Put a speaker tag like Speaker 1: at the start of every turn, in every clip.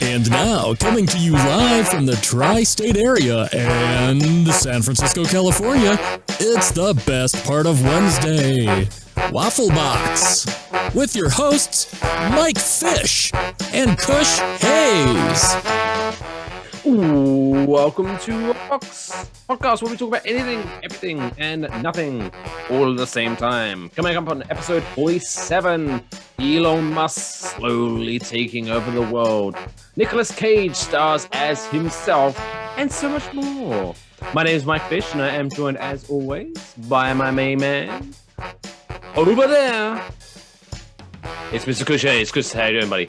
Speaker 1: And now, coming to you live from the tri-state area and San Francisco, California, it's the best part of Wednesday, Waffle Box, with your hosts, Mike Fish and Kush Hayes.
Speaker 2: Welcome to a podcast where we talk about anything, everything, and nothing all at the same time. Coming up on episode 47, Elon Musk slowly taking over the world. Nicolas Cage stars as himself, and so much more. My name is Mike Fish, and I am joined, as always, by my main man over there. It's Mr. Kush Hayes. Kush, how you doing, buddy?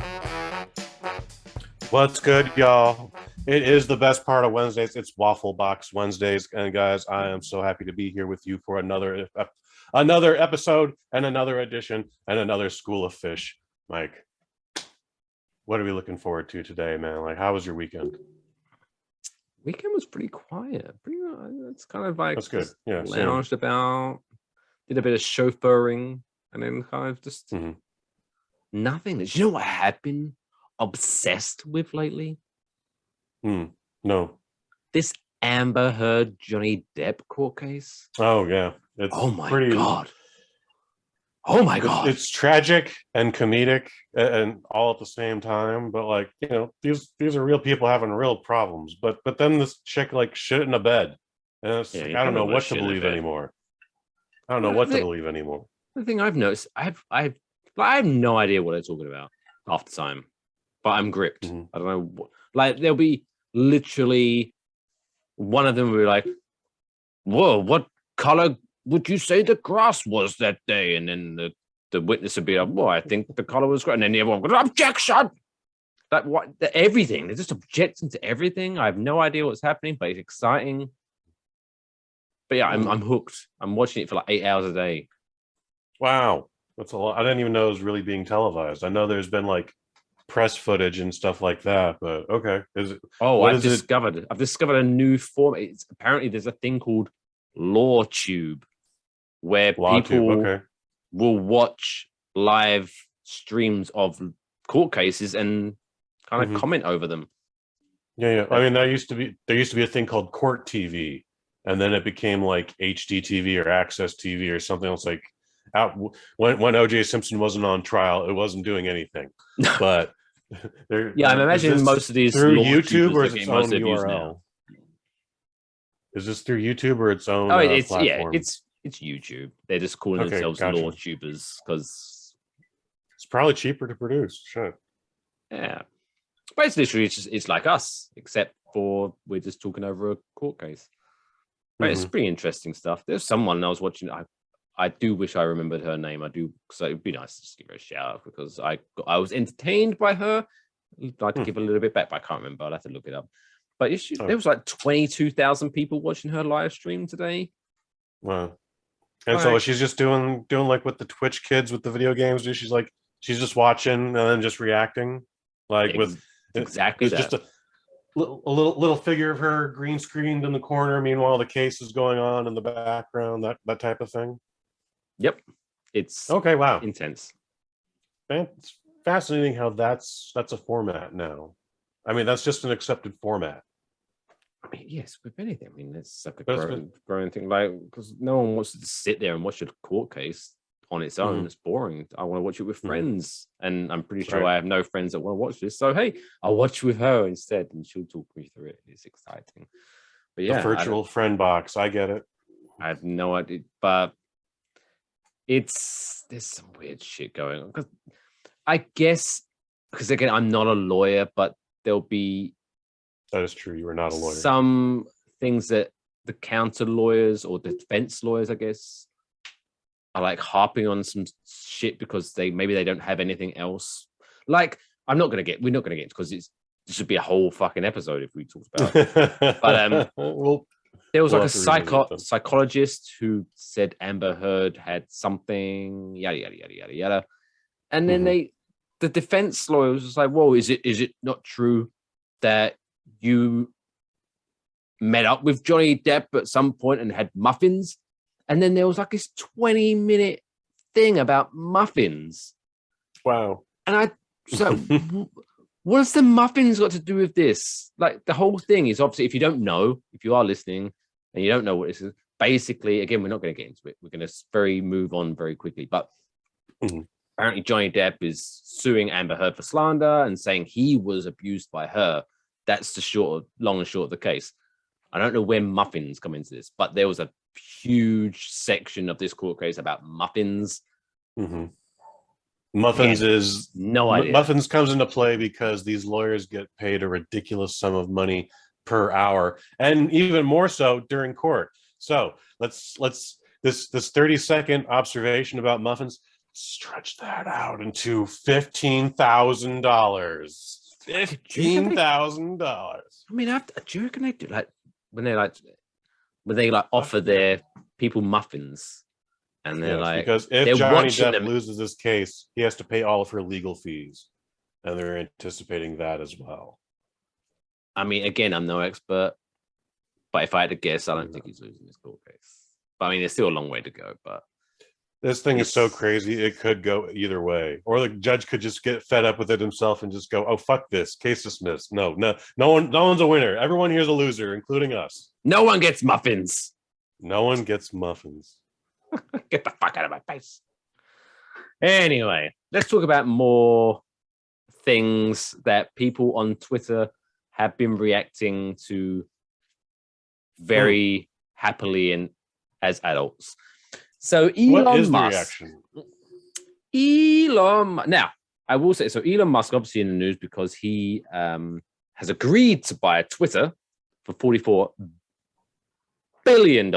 Speaker 3: What's good, y'all? It is the best part of Wednesdays. It's Waffle Box Wednesdays, and guys, I am so happy to be here with you for another episode and another edition and another School of Fish. Mike, what are we looking forward to today, man? Like, how was your weekend?
Speaker 2: Weekend was pretty quiet. It's kind of like
Speaker 3: that's good. Yeah,
Speaker 2: lounged about, did a bit of chauffeuring, and then kind of just nothing. You know what I have been obsessed with lately?
Speaker 3: No.
Speaker 2: This Amber Heard Johnny Depp court case.
Speaker 3: Oh yeah.
Speaker 2: Oh my god. Oh my god.
Speaker 3: It's tragic and comedic and all at the same time. But like, you know, these are real people having real problems. But then this chick like shit in a bed. And it's like, I don't know what to believe anymore. I don't know what to believe anymore.
Speaker 2: The thing I've noticed, I have no idea what they're talking about half the time. But I'm gripped. I don't know. Like there'll be literally one of them will be like, whoa, what color would you say the grass was that day? And then the witness would be like, well, I think the color was great. And then everyone goes, objection! Like what? Everything. They're just objecting to everything. I have no idea what's happening, but it's exciting. But yeah, I'm hooked. I'm watching it for like 8 hours a day.
Speaker 3: Wow. That's a lot. I didn't even know it was really being televised. I know there's been like press footage and stuff like that, but okay.
Speaker 2: I've discovered a new form. It's apparently there's a thing called LawTube where people will watch live streams of court cases and kind of comment over them.
Speaker 3: Yeah. I mean, there used to be a thing called Court TV, and then it became like HD TV or Access TV or something else. Like when OJ Simpson wasn't on trial, it wasn't doing anything. But
Speaker 2: yeah, I'm imagining most of these
Speaker 3: through YouTube or its own URL. Is this through YouTube or its own platform?
Speaker 2: It's YouTube. They're just calling themselves LawTubers because
Speaker 3: it's probably cheaper to produce. Sure.
Speaker 2: Yeah, but it's literally it's like us, except for we're just talking over a court case. But it's pretty interesting stuff. There's someone I was watching. I do wish I remembered her name. I do, so it'd be nice to just give her a shout out because I was entertained by her. I'd like to give a little bit back, but I can't remember. I'd have to look it up. But there was like 22,000 people watching her live stream today.
Speaker 3: Wow! And so she's just doing like what the Twitch kids with the video games do. She's just watching and then just reacting, like with
Speaker 2: exactly that.
Speaker 3: Just a little figure of her green screened in the corner. Meanwhile, the case is going on in the background. That type of thing.
Speaker 2: Yep, it's
Speaker 3: okay. Wow,
Speaker 2: intense.
Speaker 3: Man, it's fascinating how that's a format now. I mean, that's just an accepted format.
Speaker 2: I mean, yes, with anything. I mean, it's like a growing thing. Like, because no one wants to sit there and watch a court case on its own. It's boring. I want to watch it with friends, and I'm pretty sure I have no friends that want to watch this. So hey, I'll watch with her instead, and she'll talk me through it. It's exciting. But yeah,
Speaker 3: the virtual friend box. I get it.
Speaker 2: I have no idea, but there's some weird shit going on. Because I guess, because again, I'm not a lawyer, but there'll be
Speaker 3: that is true. You are not a lawyer.
Speaker 2: Some things that the counter lawyers or defense lawyers, I guess, are like harping on some shit because maybe they don't have anything else. Like, we're not gonna get into because this would be a whole fucking episode if we talked about it. But there was like a psychologist who said Amber Heard had something, yada yada yada yada yada, and then the defense lawyer was just like, "Whoa, is it not true that you met up with Johnny Depp at some point and had muffins?" And then there was like this 20-minute thing about muffins.
Speaker 3: Wow.
Speaker 2: And What has the muffins got to do with this? Like the whole thing is obviously, if you don't know, if you are listening and you don't know what this is, basically, again, we're not going to get into it. We're going to move on very quickly. But apparently Johnny Depp is suing Amber Heard for slander and saying he was abused by her. That's the long and short of the case. I don't know where muffins come into this, but there was a huge section of this court case about muffins.
Speaker 3: Mm-hmm. Muffins is
Speaker 2: no idea.
Speaker 3: Muffins comes into play because these lawyers get paid a ridiculous sum of money per hour, and even more so during court. So let's this 30-second observation about muffins, stretch that out into $15,000. $15,000.
Speaker 2: I mean, do you reckon they do when they offer their people muffins? And they're
Speaker 3: because if Johnny Depp loses this case, he has to pay all of her legal fees, and they're anticipating that as well.
Speaker 2: I mean, again, I'm no expert, but if I had to guess, I don't think he's losing this court case. But I mean, there's still a long way to go. But
Speaker 3: this thing is so crazy; it could go either way, or the judge could just get fed up with it himself and just go, "Oh, fuck this, case dismissed." No one's a winner. Everyone here's a loser, including us.
Speaker 2: No one gets muffins.
Speaker 3: No one gets muffins.
Speaker 2: Get the fuck out of my face. Anyway, let's talk about more things that people on Twitter have been reacting to very happily and as adults. So Elon Musk. Now, I will say, so Elon Musk obviously in the news because he has agreed to buy Twitter for $44 billion.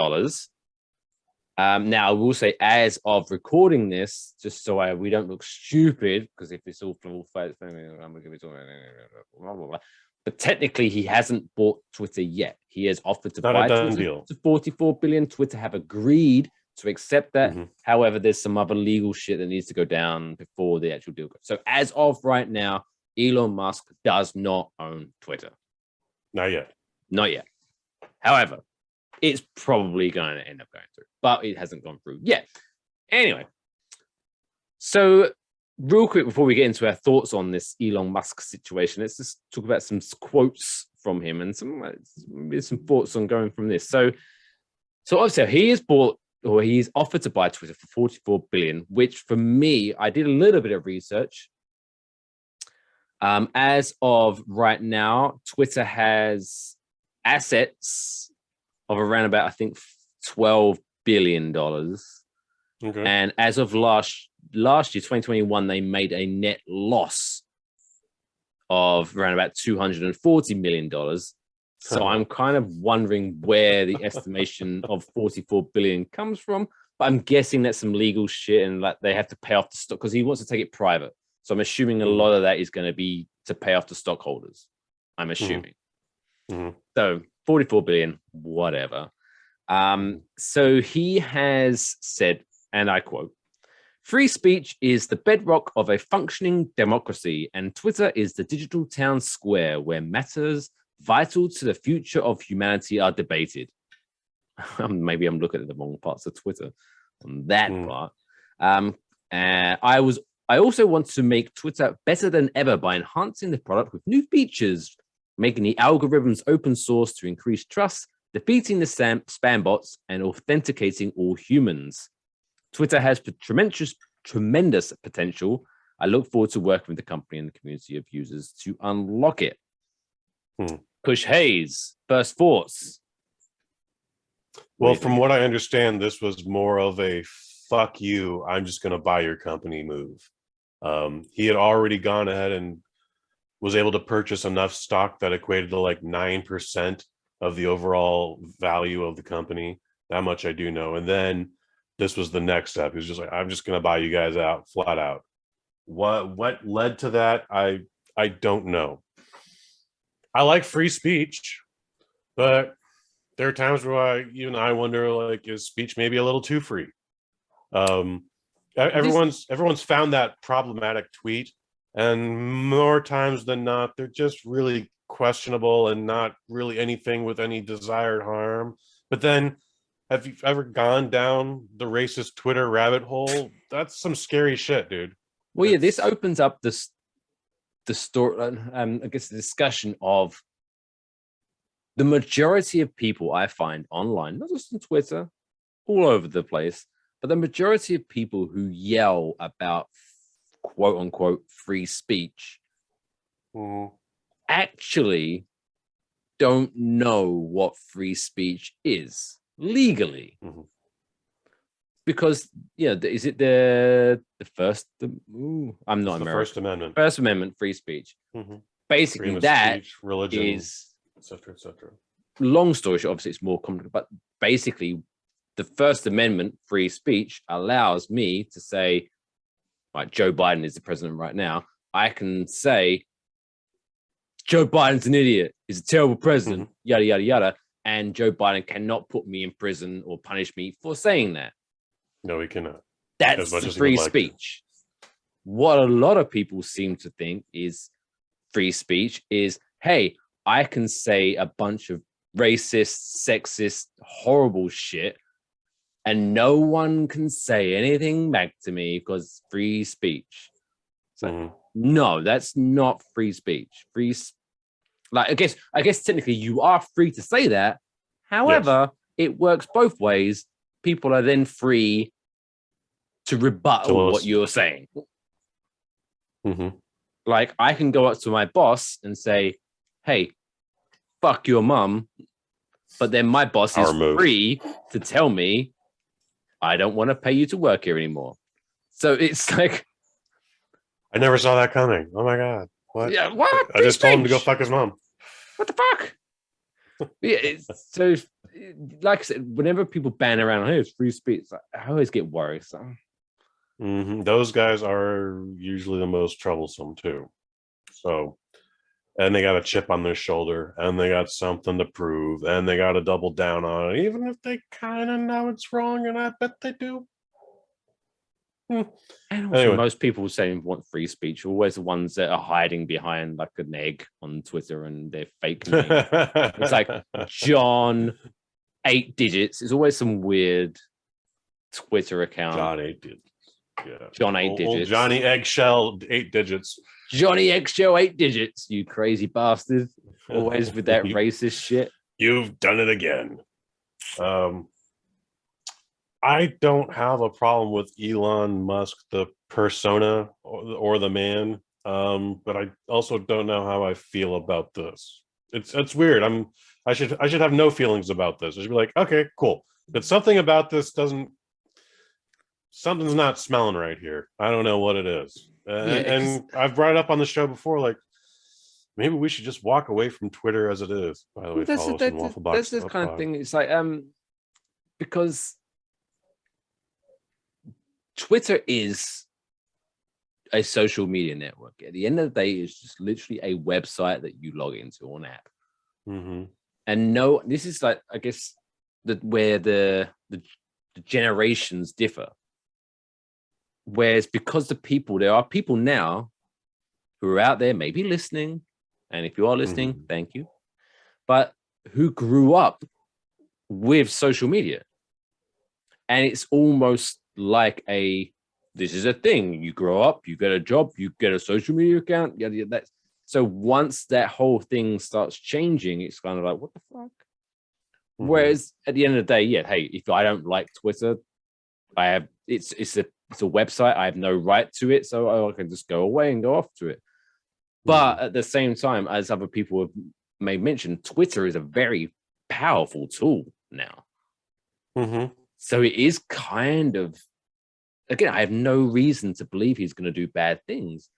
Speaker 2: Now, I will say, as of recording this, just so we don't look stupid, because if it's all full fight, I'm going to give it to him. But technically, he hasn't bought Twitter yet. He has offered to buy Twitter to $44 billion. Twitter have agreed to accept that. However, there's some other legal shit that needs to go down before the actual deal goes. So, as of right now, Elon Musk does not own Twitter.
Speaker 3: Not yet.
Speaker 2: Not yet. However, it's probably going to end up going through, but it hasn't gone through yet. Anyway, so real quick before we get into our thoughts on this Elon Musk situation, let's just talk about some quotes from him and some thoughts on going from this. So obviously he has bought, or he's offered to buy Twitter for $44 billion, which for me, I did a little bit of research. As of right now, Twitter has assets of around about, I think, $12 billion. Okay. And as of last year, 2021, they made a net loss of around about $240 million. So I'm kind of wondering where the estimation of $44 billion comes from. But I'm guessing that's some legal shit and like they have to pay off the stock because he wants to take it private. So I'm assuming a lot of that is going to be to pay off the stockholders. I'm assuming. So 44 billion, whatever. So he has said, and I quote, "Free speech is the bedrock of a functioning democracy, and Twitter is the digital town square where matters vital to the future of humanity are debated." Maybe I'm looking at the wrong parts of Twitter on that part. I also want to make Twitter better than ever by enhancing the product with new features, making the algorithms open source to increase trust, defeating the spam bots, and authenticating all humans. Twitter has tremendous potential. I look forward to working with the company and the community of users to unlock it. Kush Hayes, first thoughts.
Speaker 3: Well, from what I understand, this was more of a fuck you, I'm just going to buy your company move. He had already gone ahead and was able to purchase enough stock that equated to like 9% of the overall value of the company. That much I do know. And then this was the next step. He was just like, I'm just going to buy you guys out flat out. What led to that? I don't know. I like free speech, but there are times where I wonder, like, is speech maybe a little too free? Everyone's found that problematic tweet, and more times than not, they're just really questionable and not really anything with any desired harm. But then, have you ever gone down the racist Twitter rabbit hole? That's some scary shit, dude.
Speaker 2: Well, yeah, this opens up this the story, I guess the discussion of the majority of people I find online, not just on Twitter, all over the place, but the majority of people who yell about quote unquote free speech actually don't know what free speech is legally. Because is it the first? I'm not American.
Speaker 3: The First Amendment.
Speaker 2: First Amendment, free speech. Basically,
Speaker 3: freedom of
Speaker 2: that
Speaker 3: speech, religion,
Speaker 2: is
Speaker 3: etc., etc.
Speaker 2: Long story short. Obviously, it's more complicated, but basically, the First Amendment, free speech, allows me to say, like Joe Biden is the president right now. I can say, Joe Biden's an idiot. He's a terrible president. Yada yada yada. And Joe Biden cannot put me in prison or punish me for saying that.
Speaker 3: No, he cannot.
Speaker 2: That's the free speech. What a lot of people seem to think is free speech is, hey, I can say a bunch of racist, sexist, horrible shit, and no one can say anything back to me because free speech. So, no, that's not free speech. I guess technically you are free to say that. However, it works both ways. People are then free to rebuttal what you're saying. Like, I can go up to my boss and say, hey, fuck your mum. But then my boss is free to tell me, I don't want to pay you to work here anymore. So it's like,
Speaker 3: I never saw that coming. Oh my God. What?
Speaker 2: Yeah, what?
Speaker 3: I just told him to go fuck his mom.
Speaker 2: What the fuck? So, like I said, whenever people ban around, hey, it's free speech, I always get worried. So.
Speaker 3: Those guys are usually the most troublesome too. So, and they got a chip on their shoulder, and they got something to prove, and they got to double down on it, even if they kind of know it's wrong, and I bet they do.
Speaker 2: And also, most people saying want free speech are always the ones that are hiding behind like an egg on Twitter and they're fake names. It's like John 8 digits. It's always some weird Twitter account.
Speaker 3: John 8 digits. Yeah.
Speaker 2: John 8 digits.
Speaker 3: Old Johnny Eggshell 8 digits.
Speaker 2: Johnny Eggshell 8 digits, you crazy bastard. Always with that racist shit.
Speaker 3: You've done it again. I don't have a problem with Elon Musk, the persona or the man, but I also don't know how I feel about this. It's weird. I should have no feelings about this. I should be like, okay, cool. But something about this something's not smelling right here. I don't know what it is. And I've brought it up on the show before, like maybe we should just walk away from Twitter as it is. By the way, follow us on Waffle Box.
Speaker 2: That's this kind of thing. It's like because Twitter is a social media network. At the end of the day, it's just literally a website that you log into on app. And this is like, I guess, where the generations differ. Whereas because there are people now who are out there maybe listening, and if you are listening, thank you, but who grew up with social media. And it's almost like this is a thing. You grow up, you get a job, you get a social media account. So once that whole thing starts changing, it's kind of like, what the fuck? Whereas at the end of the day, hey, if I don't like Twitter, it's a website. I have no right to it, so I can just go away and go off to it. But at the same time, as other people have made mention, Twitter is a very powerful tool now. So it is kind of, again, I have no reason to believe he's going to do bad things,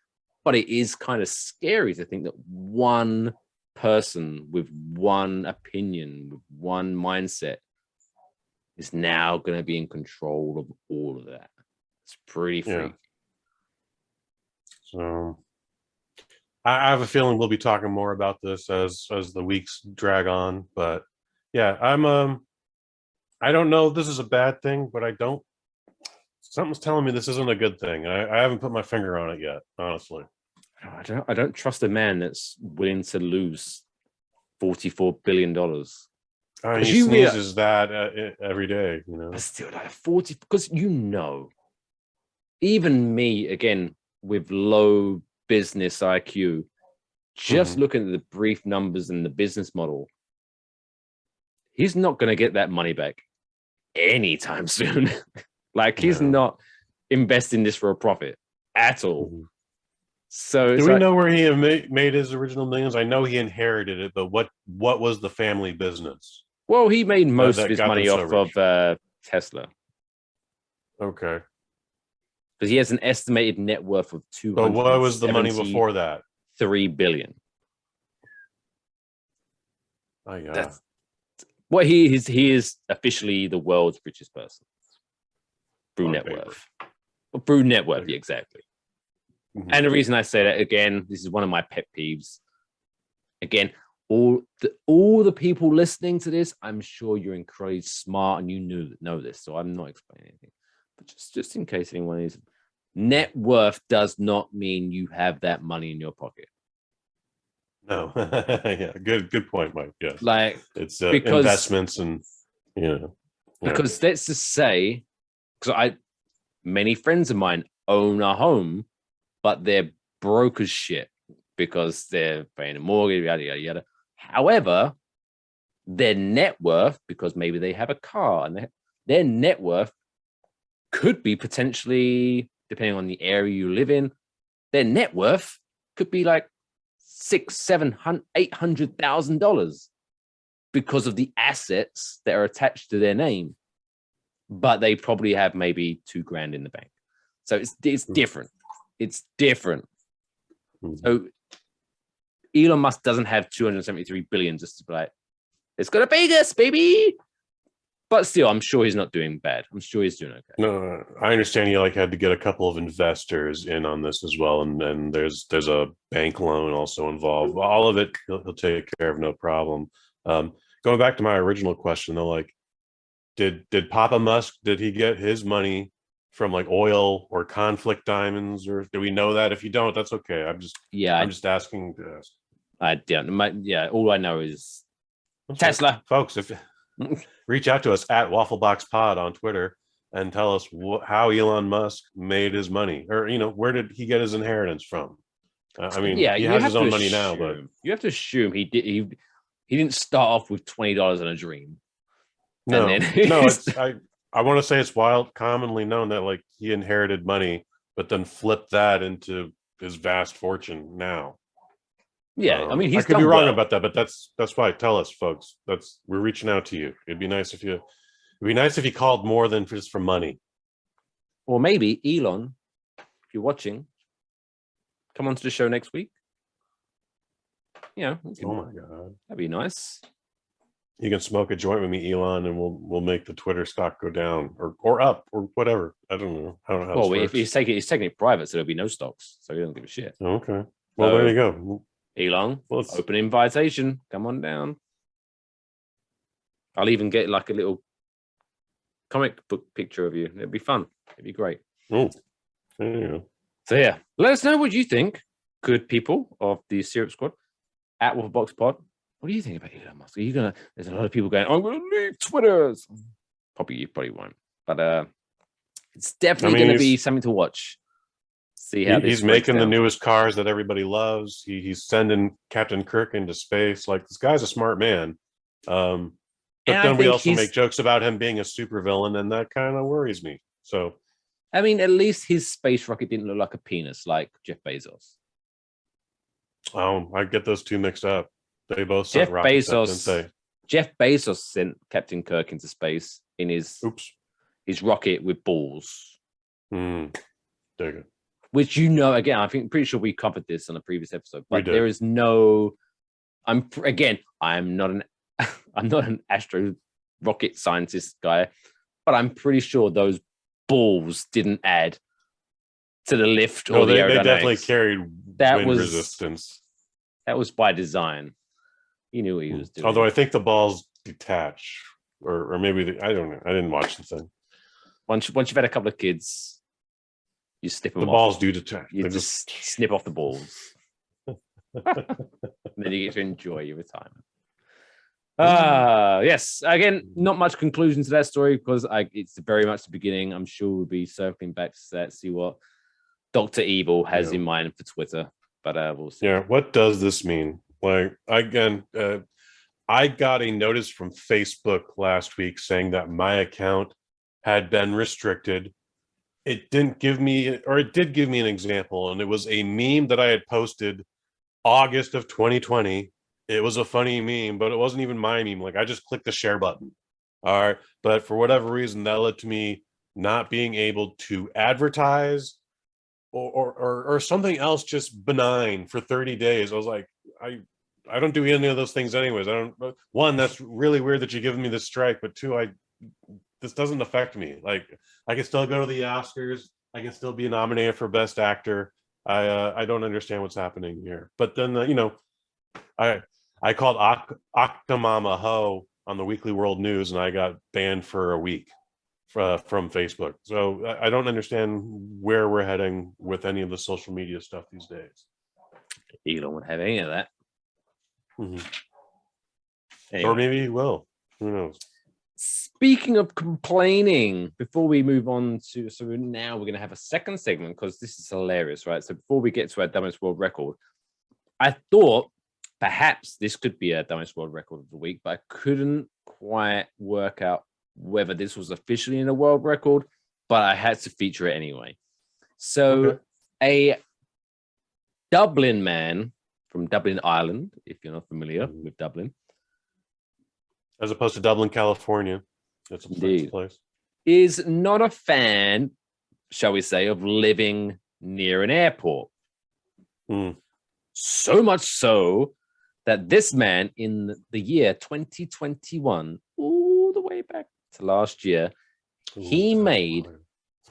Speaker 2: but it is kind of scary to think that one person with one opinion, with one mindset, is now going to be in control of all of that. It's pretty freaky.
Speaker 3: So I have a feeling we'll be talking more about this as the weeks drag on, but yeah, I don't know if this is a bad thing, but something's telling me this isn't a good thing. I haven't put my finger on it yet, honestly.
Speaker 2: I don't trust a man that's willing to lose $44 billion.
Speaker 3: He sneezes that every day,
Speaker 2: But still, like 40, because even me, again, with low business IQ, just looking at the brief numbers and the business model, he's not going to get that money back anytime soon. Like, he's not investing this for a profit at all. So
Speaker 3: do we know where he made his original millions? I know he inherited it, but what was the family business?
Speaker 2: Well, he made most
Speaker 3: that
Speaker 2: of his
Speaker 3: got
Speaker 2: money
Speaker 3: them so
Speaker 2: off of Tesla.
Speaker 3: Okay.
Speaker 2: Because he has an estimated net worth of $273
Speaker 3: So what was the money before that?
Speaker 2: billion.
Speaker 3: Oh yeah.
Speaker 2: That's, well, he is officially the world's richest person through net worth. Well, through net worth, yeah, exactly. And the reason I say that, again, this is one of my pet peeves. Again, all the people listening to this, I'm sure you're incredibly smart and you know this, so I'm not explaining anything. But just in case anyone is, net worth does not mean you have that money in your pocket.
Speaker 3: No. Yeah, good point, Mike. Yes.
Speaker 2: Like,
Speaker 3: it's because, investments and
Speaker 2: because let's just say, because many friends of mine own a home, but they're broke as shit because they're paying a mortgage, yada yada yada. However, their net worth, because maybe they have a car, and their net worth could be potentially, depending on the area you live in, their net worth could be like $800,000 because of the assets that are attached to their name. But they probably have maybe $2,000 in the bank. So it's different. It's different. So Elon Musk doesn't have 273 billion just to be like, it's gonna Vegas, baby. But still, I'm sure he's not doing bad. I'm sure he's doing okay.
Speaker 3: No, I understand he had to get a couple of investors in on this as well, and then there's a bank loan also involved. All of it he'll take care of, no problem. Going back to my original question though, like, did Papa Musk, did he get his money from like oil or conflict diamonds, or do we know that? If you don't, that's okay. I'm just asking to ask.
Speaker 2: I don't. All I know is Tesla.
Speaker 3: Folks, if reach out to us at WaffleboxPod on Twitter and tell us how Elon Musk made his money, or where did he get his inheritance from? I mean, he has his own money now, but
Speaker 2: you have to assume he didn't start off with $20 in a dream.
Speaker 3: No, I want to say it's commonly known that like he inherited money, but then flipped that into his vast fortune now.
Speaker 2: Yeah, I mean,
Speaker 3: I could be wrong about that, but that's why. Tell us, folks. We're reaching out to you. It'd be nice if you called more than just for money.
Speaker 2: Or maybe Elon, if you're watching, come on to the show next week. Oh my god, that'd be nice.
Speaker 3: You can smoke a joint with me, Elon, and we'll make the Twitter stock go down or up or whatever. I don't know. I don't know how. Well,
Speaker 2: if he's taking it private, so there'll be no stocks, so he doesn't give a shit.
Speaker 3: Okay. Well, there you go.
Speaker 2: Elon, open invitation. Come on down. I'll even get like a little comic book picture of you. It'd be fun. It'd be great.
Speaker 3: Oh, there you go.
Speaker 2: So yeah, let us know what you think, good people of the Syrup Squad at WaffleboxPod. What do you think about Elon Musk? Are you gonna? There's a lot of people going, I'm gonna leave Twitter. You probably won't, but it's definitely going to be something to watch. See how he's making
Speaker 3: the newest cars that everybody loves. He's sending Captain Kirk into space. Like, this guy's a smart man. But then we also make jokes about him being a supervillain, and that kind of worries me. So,
Speaker 2: I mean, at least his space rocket didn't look like a penis like Jeff Bezos.
Speaker 3: Oh, I get those two mixed up. They both sent rockets up, didn't they?
Speaker 2: Jeff Bezos sent Captain Kirk into space in his rocket with balls.
Speaker 3: There you go.
Speaker 2: Which, again, I think pretty sure we covered this on a previous episode, but there is no. I'm not an astro rocket scientist guy, but I'm pretty sure those balls didn't add to the lift or the aerodynamics.
Speaker 3: They definitely carried wind resistance.
Speaker 2: That was by design. He knew what he was doing.
Speaker 3: Although I think the balls detach, or maybe I don't know. I didn't watch the thing.
Speaker 2: Once you've had a couple of kids, you snip them off.
Speaker 3: The balls do detach.
Speaker 2: You just snip off the balls. And then you get to enjoy your retirement. Yes. Again, not much conclusion to that story because it's very much the beginning. I'm sure we'll be circling back to that, see what Dr. Evil has in mind for Twitter. but we'll see.
Speaker 3: Yeah, what does this mean? Like, again, I got a notice from Facebook last week saying that my account had been restricted. It didn't give me, or it did give me an example, and it was a meme that I had posted August of 2020. It was a funny meme, but it wasn't even my meme. Like, I just clicked the share button. All right. But for whatever reason, that led to me not being able to advertise or something else just benign for 30 days. I was like, I don't do any of those things anyways. I don't. One, that's really weird that you're giving me this strike, but two, this doesn't affect me. Like, I can still go to the Oscars. I can still be nominated for Best Actor. I don't understand what's happening here. But then I called Octomama Ho on the Weekly World News, and I got banned for a week from Facebook. So I don't understand where we're heading with any of the social media stuff these days.
Speaker 2: Elon won't have any of that.
Speaker 3: Mm-hmm.
Speaker 2: Anyway.
Speaker 3: Or maybe he will. Who knows?
Speaker 2: Speaking of complaining, before we move on to, so now we're going to have a second segment because this is hilarious, right? So before we get to our dumbest world record, I thought perhaps this could be a dumbest world record of the week, but I couldn't quite work out whether this was officially in a world record, but I had to feature it anyway. So a Dublin man from Dublin, Ireland, if you're not familiar with Dublin,
Speaker 3: as opposed to Dublin, California, that's a place,
Speaker 2: is not a fan, shall we say, of living near an airport. So much so that this man in the year 2021, all the way back to last year, he made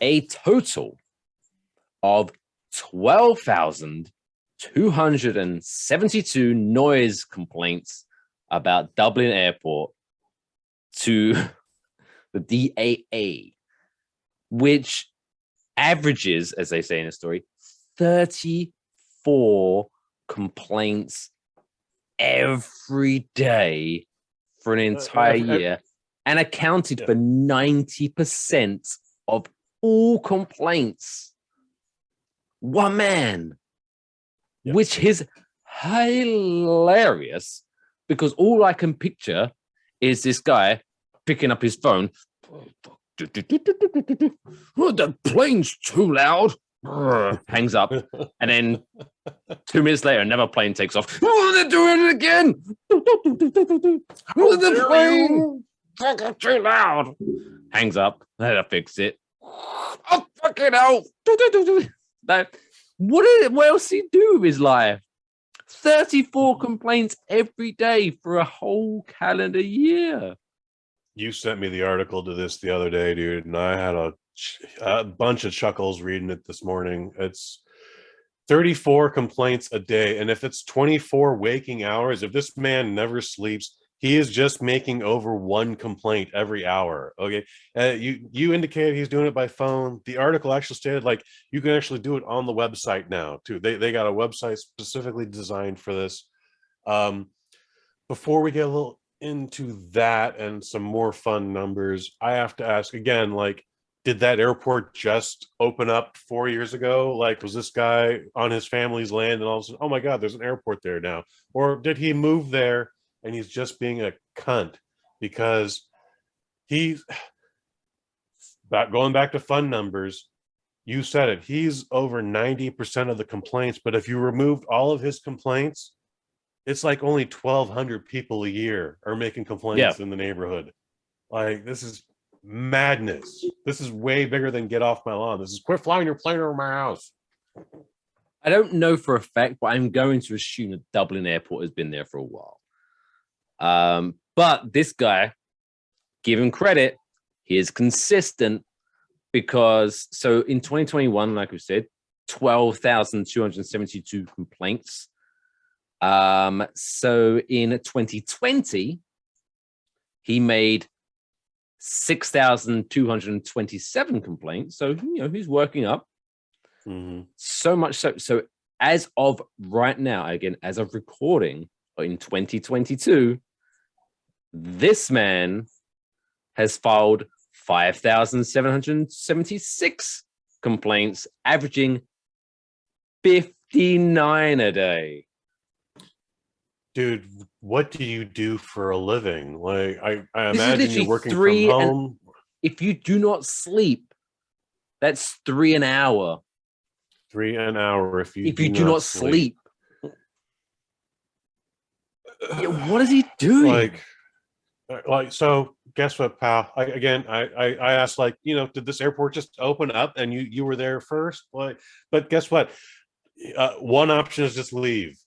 Speaker 2: a total of 12,272 noise complaints about Dublin Airport to the DAA, which averages, as they say in the story, 34 complaints every day for an entire year, and accounted for 90% of all complaints. One man, which is hilarious, because all I can picture is this guy picking up his phone. Oh, the plane's too loud. Hangs up, and then 2 minutes later, another plane takes off. Oh, they're doing it again. The plane too loud. Hangs up. That'll fix it. Oh, fucking hell. What else did he do with his life? 34 complaints every day for a whole calendar year.
Speaker 3: You sent me the article to this the other day, dude, and I had a bunch of chuckles reading it this morning. It's 34 complaints a day, and if it's 24 waking hours, if this man never sleeps, he is just making over one complaint every hour. Okay, you indicated he's doing it by phone. The article actually stated like you can actually do it on the website now too. They got a website specifically designed for this. Before we get a little into that and some more fun numbers, I have to ask again, like, did that airport just open up 4 years ago? Like, was this guy on his family's land and all of a sudden, oh my God, there's an airport there now? Or did he move there and he's just being a cunt? Because he's going back to fun numbers, you said it, he's over 90% of the complaints, but if you removed all of his complaints, it's like only 1,200 people a year are making complaints in the neighborhood. Like, this is madness. This is way bigger than get off my lawn. This is quit flying your plane over my house.
Speaker 2: I don't know for a fact, but I'm going to assume that Dublin Airport has been there for a while. But this guy, give him credit, he is consistent, because so in 2021, like we said, 12,272 complaints. So in 2020, he made 6,227 complaints. So, he's working up. So much so as of right now, again, as of recording in 2022, this man has filed 5,776 complaints, averaging $59 a day.
Speaker 3: Dude, what do you do for a living? Like, I
Speaker 2: This is
Speaker 3: imagine you're
Speaker 2: literally
Speaker 3: working from
Speaker 2: 3 and-
Speaker 3: home.
Speaker 2: If you do not sleep, that's 3 an hour.
Speaker 3: 3 an hour if you
Speaker 2: Do not sleep. Yeah, what is he doing?
Speaker 3: Like so guess what, pal? I asked, like, did this airport just open up and you were there first? Like, but guess what? One option is just leave.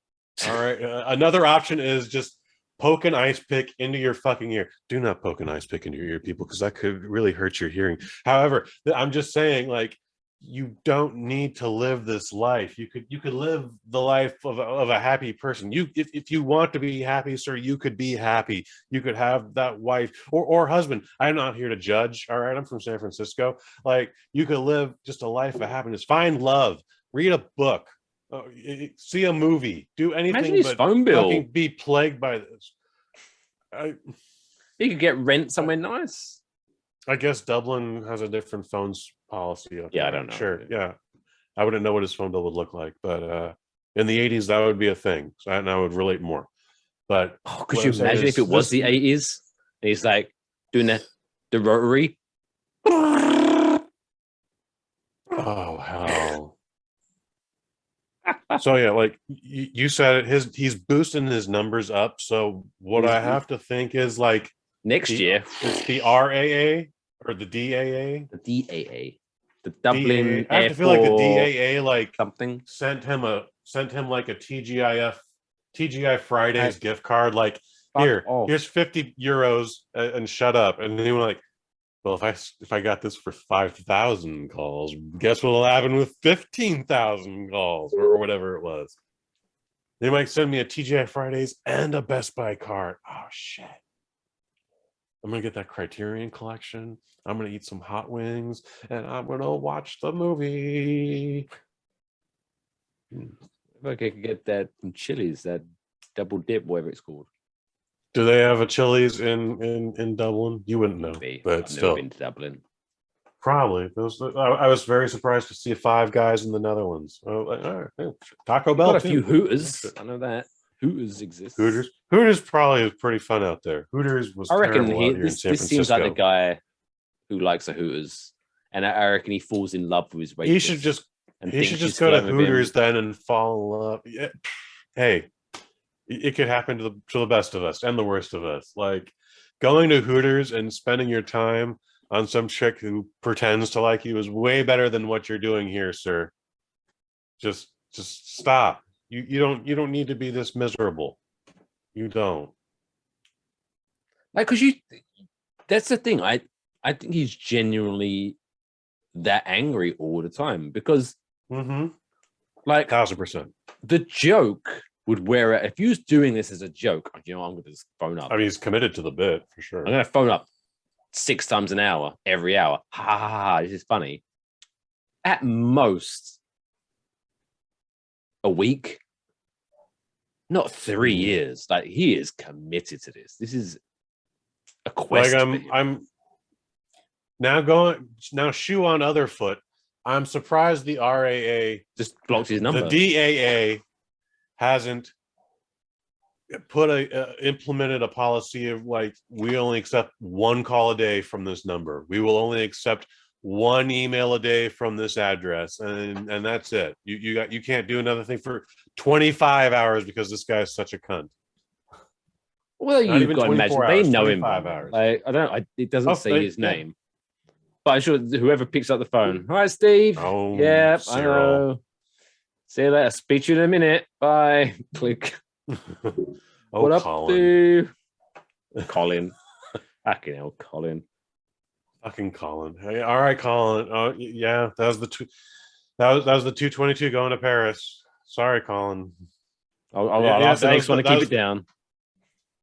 Speaker 3: All right. Another option is just poke an ice pick into your fucking ear. Do not poke an ice pick into your ear, people, because that could really hurt your hearing. However, I'm just saying, like, you don't need to live this life. You could live the life of a happy person. If you want to be happy, sir, you could be happy. You could have that wife or husband. I'm not here to judge. All right. I'm from San Francisco. Like, you could live just a life of happiness. Find love. Read a book. See a movie. Do anything
Speaker 2: his
Speaker 3: but
Speaker 2: phone bill.
Speaker 3: fucking be plagued by this.
Speaker 2: He could get rent somewhere nice.
Speaker 3: I guess Dublin has a different phones policy.
Speaker 2: Yeah, I don't know.
Speaker 3: Sure, yeah. I wouldn't know what his phone bill would look like, but in the 80s, that would be a thing. So I would relate more. But
Speaker 2: could you imagine if it was the 80s? And he's like doing the rotary.
Speaker 3: Oh, hell. So yeah, like you said it, he's boosting his numbers up. So what I have to think is, like,
Speaker 2: next year
Speaker 3: it's the RAA or the DAA.
Speaker 2: The DAA, the Dublin
Speaker 3: DAA. I have to feel like the DAA like
Speaker 2: something
Speaker 3: sent him like a TGI Fridays gift card. Like, here's 50 euros and shut up. And he was like, well, if I got this for 5,000 calls, guess what'll happen with 15,000 calls or whatever it was. They might send me a TGI Fridays and a Best Buy card. Oh shit. I'm going to get that Criterion collection. I'm going to eat some hot wings and I'm going to watch the movie.
Speaker 2: If I could get that from Chili's, that double dip, whatever it's called.
Speaker 3: Do they have a Chili's in Dublin? You wouldn't know, but
Speaker 2: I've
Speaker 3: still.
Speaker 2: never been to Dublin.
Speaker 3: Probably. I was very surprised to see Five Guys in the Netherlands. Like, all right, Taco Bell.
Speaker 2: Got a few Hooters. I know that Hooters exists.
Speaker 3: Hooters probably is pretty fun out there. Hooters was.
Speaker 2: I reckon
Speaker 3: terrible out here in San
Speaker 2: this seems like the guy who likes a Hooters, and I reckon he falls in love with his waitress.
Speaker 3: He should just go to Hooters then and fall in love. Yeah. Hey, it could happen to the best of us and the worst of us. Like, going to Hooters and spending your time on some chick who pretends to like you is way better than what you're doing here, sir. Just stop. You don't need to be this miserable. You don't.
Speaker 2: Like, that's the thing. I think he's genuinely that angry all the time because, like,
Speaker 3: 1,000%.
Speaker 2: the joke would wear it. If he was doing this as a joke, I'm going to just phone up.
Speaker 3: I mean, he's committed to the bit for sure.
Speaker 2: I'm going to phone up 6 times an hour, every hour. Ha ha ha! This is funny. At most, a week, not 3 years. Like, he is committed to this. This is a quest.
Speaker 3: Like, I'm now shoe on other foot. I'm surprised the RAA
Speaker 2: just blocks his number.
Speaker 3: The DAA hasn't implemented a policy of, like, we only accept 1 call a day from this number. We will only accept 1 email a day from this address, and that's it. You can't do another thing for 25 hours because this guy is such a cunt.
Speaker 2: Well, you've got to imagine they know him.
Speaker 3: 5 hours.
Speaker 2: Like, it doesn't say his name, but I'm sure whoever picks up the phone. All right, Steve.
Speaker 3: Oh,
Speaker 2: yeah,
Speaker 3: Cyril.
Speaker 2: I know. See you later. Speak to you in a minute. Bye. Click.
Speaker 3: Oh,
Speaker 2: what up,
Speaker 3: Colin.
Speaker 2: Steve? Colin. Fucking hell, Colin.
Speaker 3: Fucking Colin. Hey, all right, Colin. Oh, yeah, that was the 222 going to Paris. Sorry, Colin.
Speaker 2: I'll ask the next one to keep it down.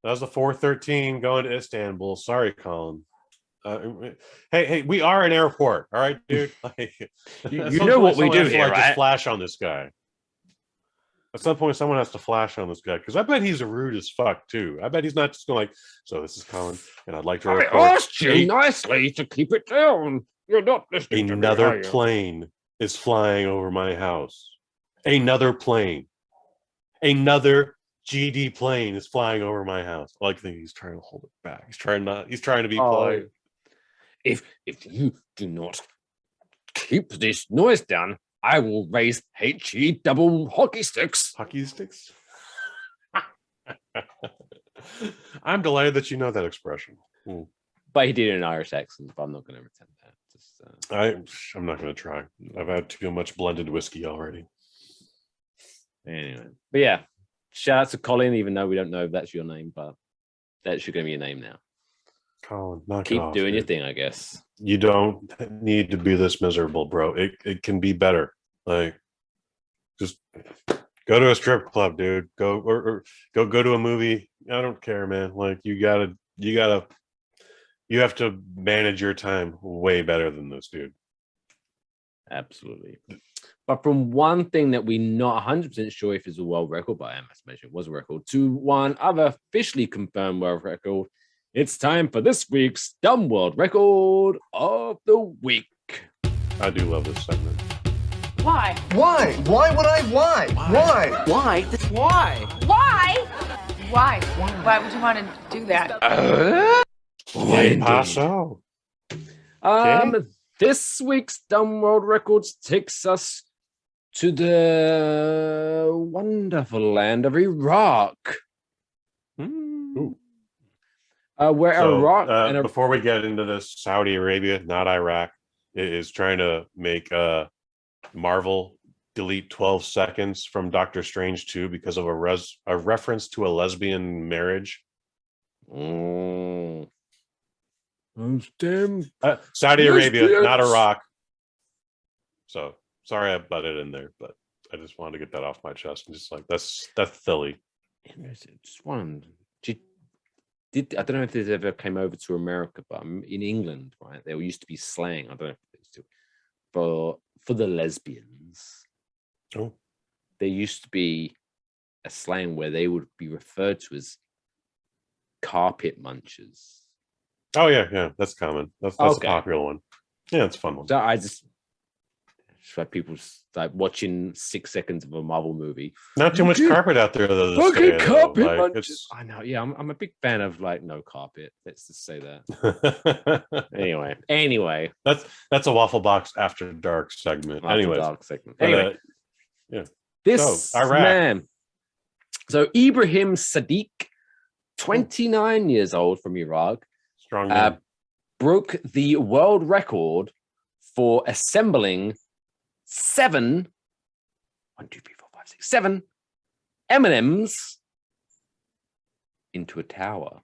Speaker 3: That was the 413 going to Istanbul. Sorry, Colin. Hey, we are an airport. All right, dude. Like,
Speaker 2: you know what we do here, right?
Speaker 3: Just flash on this guy. At some point, someone has to flash on this guy because I bet he's rude as fuck too. I bet he's not just going like, so this is Colin, and I'd like to report.
Speaker 2: I asked you nicely to keep it down. You're not listening.
Speaker 3: Another plane is flying over my house. Another plane. Another GD plane is flying over my house. I think he's trying to hold it back. He's trying to be polite.
Speaker 2: If you do not keep this noise down, I will raise HE double hockey sticks.
Speaker 3: Hockey sticks? I'm delighted that you know that expression.
Speaker 2: But he did it in an Irish accent, but I'm not going to pretend that.
Speaker 3: I'm not going to try. I've had too much blended whiskey already.
Speaker 2: Anyway, but yeah, shout out to Colin, even though we don't know if that's your name, but that's going to be your name now.
Speaker 3: Colin, knock
Speaker 2: Keep
Speaker 3: it off,
Speaker 2: doing your
Speaker 3: dude.
Speaker 2: thing, I guess.
Speaker 3: You don't need to be this miserable, bro. It can be better. Just go to a strip club, dude. Go or go to a movie. I don't care, man. You have to manage your time way better than this, dude.
Speaker 2: Absolutely. But from one thing that we're not 100% sure if it's a world record, but I must mention it was a record, to one other officially confirmed world record, it's time for this week's Dumb World Record of the Week.
Speaker 3: I do love this segment.
Speaker 4: Why?
Speaker 5: Why? Why would I? Why? Why?
Speaker 4: Why? Why? Why? Why? Why would you want to do that?
Speaker 3: Paso.
Speaker 2: This week's Dumb World Records takes us to the wonderful land of Iraq. Where Iraq
Speaker 3: before we get into this, Saudi Arabia, not Iraq, is trying to make Marvel delete 12 seconds from Doctor Strange 2 because of a reference to a lesbian marriage. Saudi Arabia, not Iraq. So sorry I butted in there, but I just wanted to get that off my chest. And just that's silly.
Speaker 2: Just one. I don't know if this ever came over to America, but in England, right? There used to be slang. I don't know if it's still for the lesbians.
Speaker 3: Oh,
Speaker 2: there used to be a slang where they would be referred to as carpet munchers.
Speaker 3: Oh yeah, that's common. That's a popular one. Yeah, it's a fun one.
Speaker 2: So it's like people like watching 6 seconds of a Marvel movie.
Speaker 3: Not too much carpet out there though.
Speaker 2: Carpet munchers. I know. Yeah, I'm a big fan of no carpet. Let's just say that. Anyway,
Speaker 3: that's a Waffle Box After Dark segment.
Speaker 2: Anyway,
Speaker 3: yeah.
Speaker 2: This man. So Ibrahim Sadiq, 29 years old, from Iraq,
Speaker 3: strong
Speaker 2: broke the world record for assembling 7 M&Ms into a tower.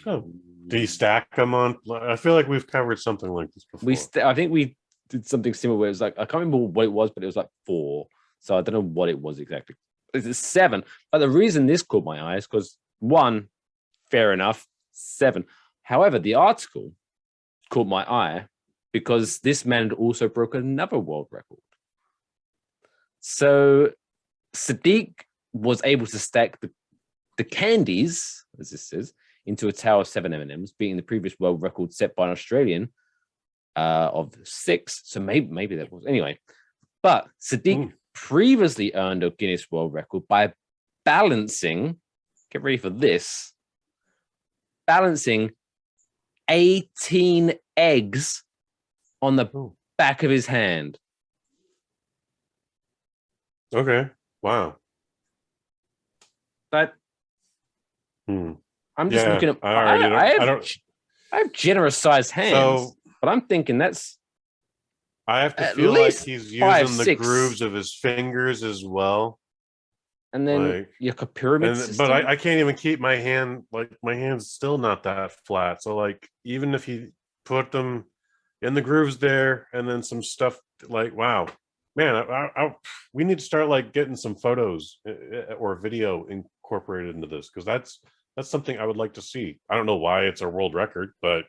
Speaker 3: Oh, do you stack them on? I feel like we've covered something like this before.
Speaker 2: I think we did something similar where it was I can't remember what it was, but it was 4. So I don't know what it was exactly. It's 7. But the reason this caught my eye is because 1, fair enough, 7. However, the article caught my eye because this man also broke another world record. So Sadiq was able to stack the candies, as this says, into a tower of 7 M&Ms, beating the previous world record set by an Australian of 6. So maybe that was anyway. But Sadiq previously earned a Guinness World Record by balancing, get ready for this, balancing 18 eggs on the back of his hand.
Speaker 3: Okay. Wow.
Speaker 2: But I'm just looking at.
Speaker 3: I
Speaker 2: have generous sized hands, but I'm thinking that's.
Speaker 3: I have to feel like he's using the grooves of his fingers as well.
Speaker 2: And then your pyramid system.
Speaker 3: But I can't even keep my hand, my hand's still not that flat. So even if he put them in the grooves there and then some stuff wow, man, we need to start getting some photos or video incorporated into this, because that's something I would like to see. I don't know why it's a world record, but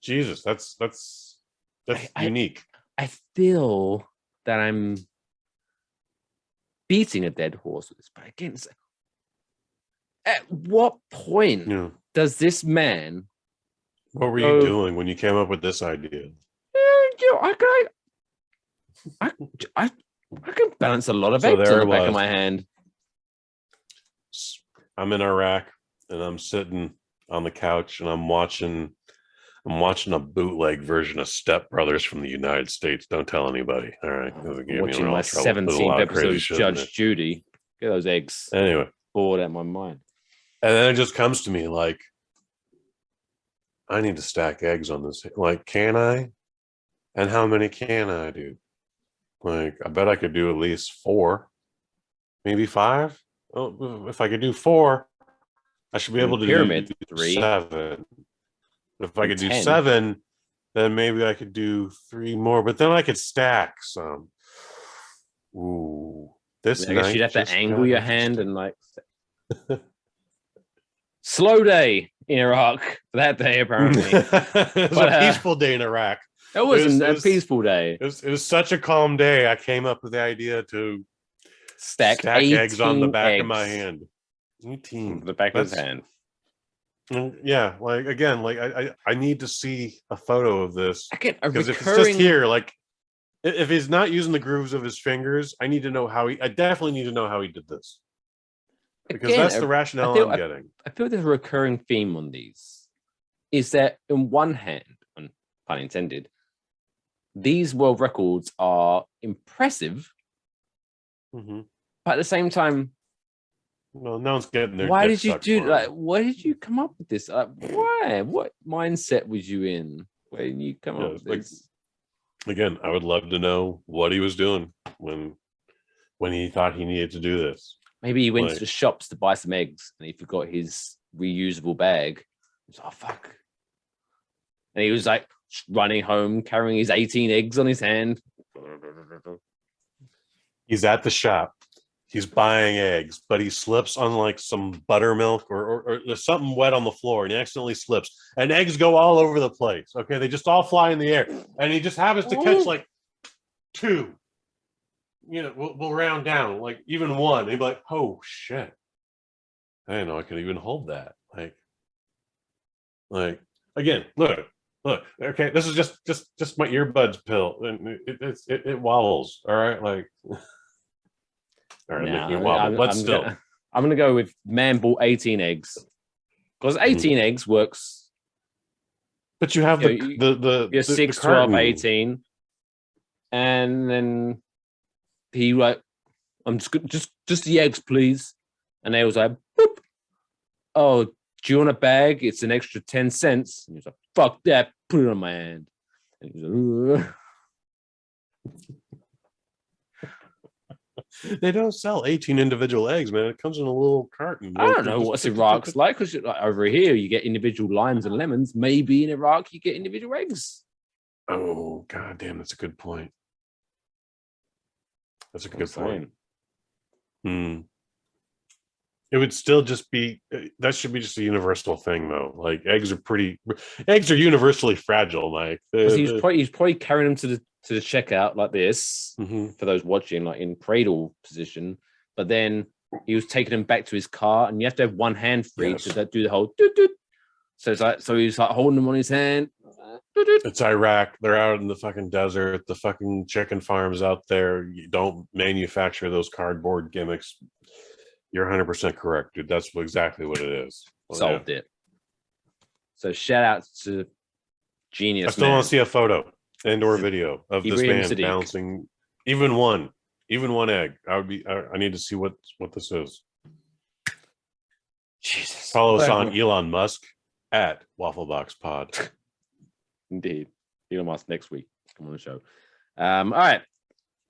Speaker 3: Jesus, that's unique.
Speaker 2: I feel that I'm beating a dead horse with this, but again, at what point does this man?
Speaker 3: What were you doing when you came up with this idea?
Speaker 2: I can balance a lot of
Speaker 3: So
Speaker 2: eggs
Speaker 3: there
Speaker 2: on the
Speaker 3: it
Speaker 2: back of
Speaker 3: was.
Speaker 2: my hand.
Speaker 3: I'm in Iraq and I'm sitting on the couch and I'm watching a bootleg version of Step Brothers from the United States. Don't tell anybody. All right. Because it gave me
Speaker 2: Watching
Speaker 3: real
Speaker 2: my
Speaker 3: trouble. There's a
Speaker 2: 17th
Speaker 3: lot of
Speaker 2: episode
Speaker 3: crazy
Speaker 2: of
Speaker 3: shit in
Speaker 2: Judge
Speaker 3: it.
Speaker 2: Judy. Get those eggs
Speaker 3: Anyway.
Speaker 2: bored out of my mind.
Speaker 3: And then it just comes to me like, I need to stack eggs on this. Like, can I? And how many can I do? Like, I bet I could do at least 4, maybe 5. Oh, if I could do 4, I should be able to
Speaker 2: Pyramid,
Speaker 3: do
Speaker 2: 3.
Speaker 3: 7. If I could do
Speaker 2: 10.
Speaker 3: 7, then maybe I could do 3 more. But then I could stack some. Ooh, this
Speaker 2: I guess
Speaker 3: night
Speaker 2: you'd have to
Speaker 3: just
Speaker 2: angle
Speaker 3: got
Speaker 2: your hand
Speaker 3: interesting.
Speaker 2: and like. Slow day in Iraq that day, apparently.
Speaker 3: It was a peaceful day in Iraq.
Speaker 2: It wasn't
Speaker 3: It was-
Speaker 2: a peaceful day.
Speaker 3: It was such a calm day. I came up with the idea to
Speaker 2: Stack
Speaker 3: eggs on the
Speaker 2: 18
Speaker 3: back of my
Speaker 2: eggs
Speaker 3: hand. 18.
Speaker 2: The back of his
Speaker 3: That's-
Speaker 2: hand.
Speaker 3: Yeah, like again, like I need to see a photo of this
Speaker 2: Again, a
Speaker 3: because if it's
Speaker 2: recurring.
Speaker 3: just here, like if he's not using the grooves of his fingers, I need to know how he. I definitely need to know how he did this because
Speaker 2: Again,
Speaker 3: that's the rationale
Speaker 2: feel-
Speaker 3: I'm getting.
Speaker 2: I feel there's a recurring theme on these. Is that in one hand, and pun intended, these world records are impressive,
Speaker 3: Mhm.
Speaker 2: but at the same time,
Speaker 3: Well, no one's getting there.
Speaker 2: why did you do like? Why did you come up with this? Why? What mindset was you in when you come up with
Speaker 3: like,
Speaker 2: this?
Speaker 3: again, I would love to know what he was doing when he thought he needed to do this.
Speaker 2: Maybe he went to
Speaker 3: like-
Speaker 2: the shops to buy some eggs and he forgot his reusable bag. He was like, oh fuck. And he was like running home carrying his 18 eggs on his hand.
Speaker 3: He's at the shop. He's buying eggs, but he slips on like some buttermilk or there's something wet on the floor and he accidentally slips and eggs go all over the place. Okay. They just all fly in the air and he just happens to catch like 2. You know, we'll round down like even 1. He'd be like, oh shit. I didn't know I could even hold that. Like again, look. Okay. This is just my earbuds pill and it wobbles. All right. Like, all right,
Speaker 2: Nah,
Speaker 3: make me wobble, but still.
Speaker 2: I'm gonna go with man bought 18 eggs. Because 18 eggs works.
Speaker 3: But you have
Speaker 2: You're
Speaker 3: the
Speaker 2: 6,
Speaker 3: the
Speaker 2: 12,
Speaker 3: carton.
Speaker 2: 18. And then he like, I'm just the eggs, please. And they was like, boop. Oh, do you want a bag? It's an extra 10 cents. And he was like, fuck that, put it on my hand. And he was like,
Speaker 3: They don't sell 18 individual eggs, man. It comes in a little carton.
Speaker 2: I don't know what's Iraq's like, because like, over here you get individual limes and lemons. Maybe in Iraq you get individual eggs.
Speaker 3: Oh, god damn, that's a good point. That's a good point. It would still just be that should be just a universal thing though. Like eggs are universally fragile, Mike.
Speaker 2: He's probably carrying them to the checkout like this
Speaker 3: Mhm.
Speaker 2: for those watching, like in cradle position. But then he was taking them back to his car, and you have to have one hand free
Speaker 3: Yes.
Speaker 2: to do the whole doot, doot. So it's like he's like holding them on his hand. Doot, doot.
Speaker 3: It's Iraq. They're out in the fucking desert. The fucking chicken farms out there. You don't manufacture those cardboard gimmicks. You're 100% correct, dude. That's exactly what it is. Well,
Speaker 2: Solved it. So shout out to genius.
Speaker 3: I still
Speaker 2: man.
Speaker 3: want to see a photo and/or video of this
Speaker 2: Ibrahim
Speaker 3: man
Speaker 2: Siddiq.
Speaker 3: balancing even one egg. I need to see what this is.
Speaker 2: Jesus.
Speaker 3: Follow us
Speaker 2: Well,
Speaker 3: on Elon Musk at Wafflebox Pod.
Speaker 2: Indeed. Elon Musk next week. Come on the show. All right.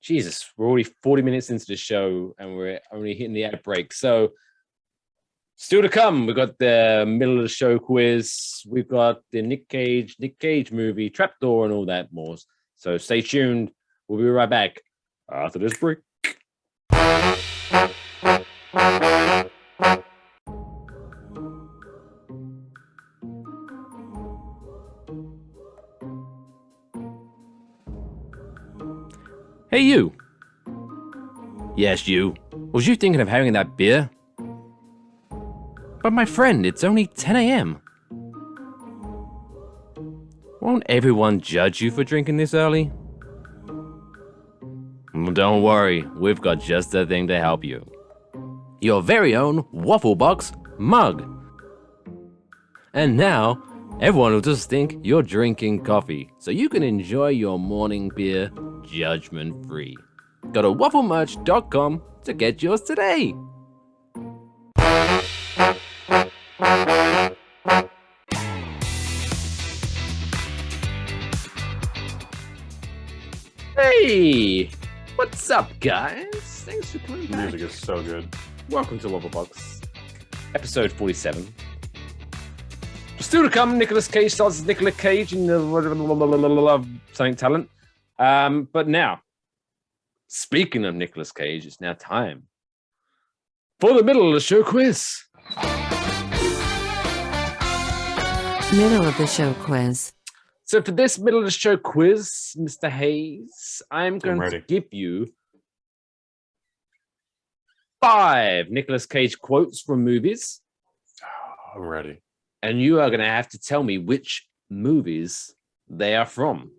Speaker 2: Jesus, we're already 40 minutes into the show and we're only hitting the ad break. So still to come, we've got the middle of the show quiz. We've got the Nick Cage movie, Trapdoor, and all that more. So stay tuned. We'll be right back after this break. Hey, you. Yes, you. Was you thinking of having that beer? But my friend, it's only 10 a.m. Won't everyone judge you for drinking this early? Don't worry, we've got just the thing to help you. Your very own Waffle Box mug. And now, everyone will just think you're drinking coffee, so you can enjoy your morning beer judgment-free. Go to wafflemerch.com to get yours today. Hey, what's up, guys? Thanks for coming
Speaker 3: The
Speaker 2: back.
Speaker 3: music is so good.
Speaker 2: Welcome to Waffle Box, episode 47. Still to come, Nicolas Cage starts as Nicolas Cage in the something talent. But now, speaking of Nicolas Cage, it's now time for the middle of the show quiz.
Speaker 6: Middle of the show quiz.
Speaker 2: So for this middle of the show quiz, Mr. Hayes, I'm going to
Speaker 3: ready.
Speaker 2: give you 5 Nicolas Cage quotes from movies,
Speaker 3: I'm ready.
Speaker 2: and you are going to have to tell me which movies they are from.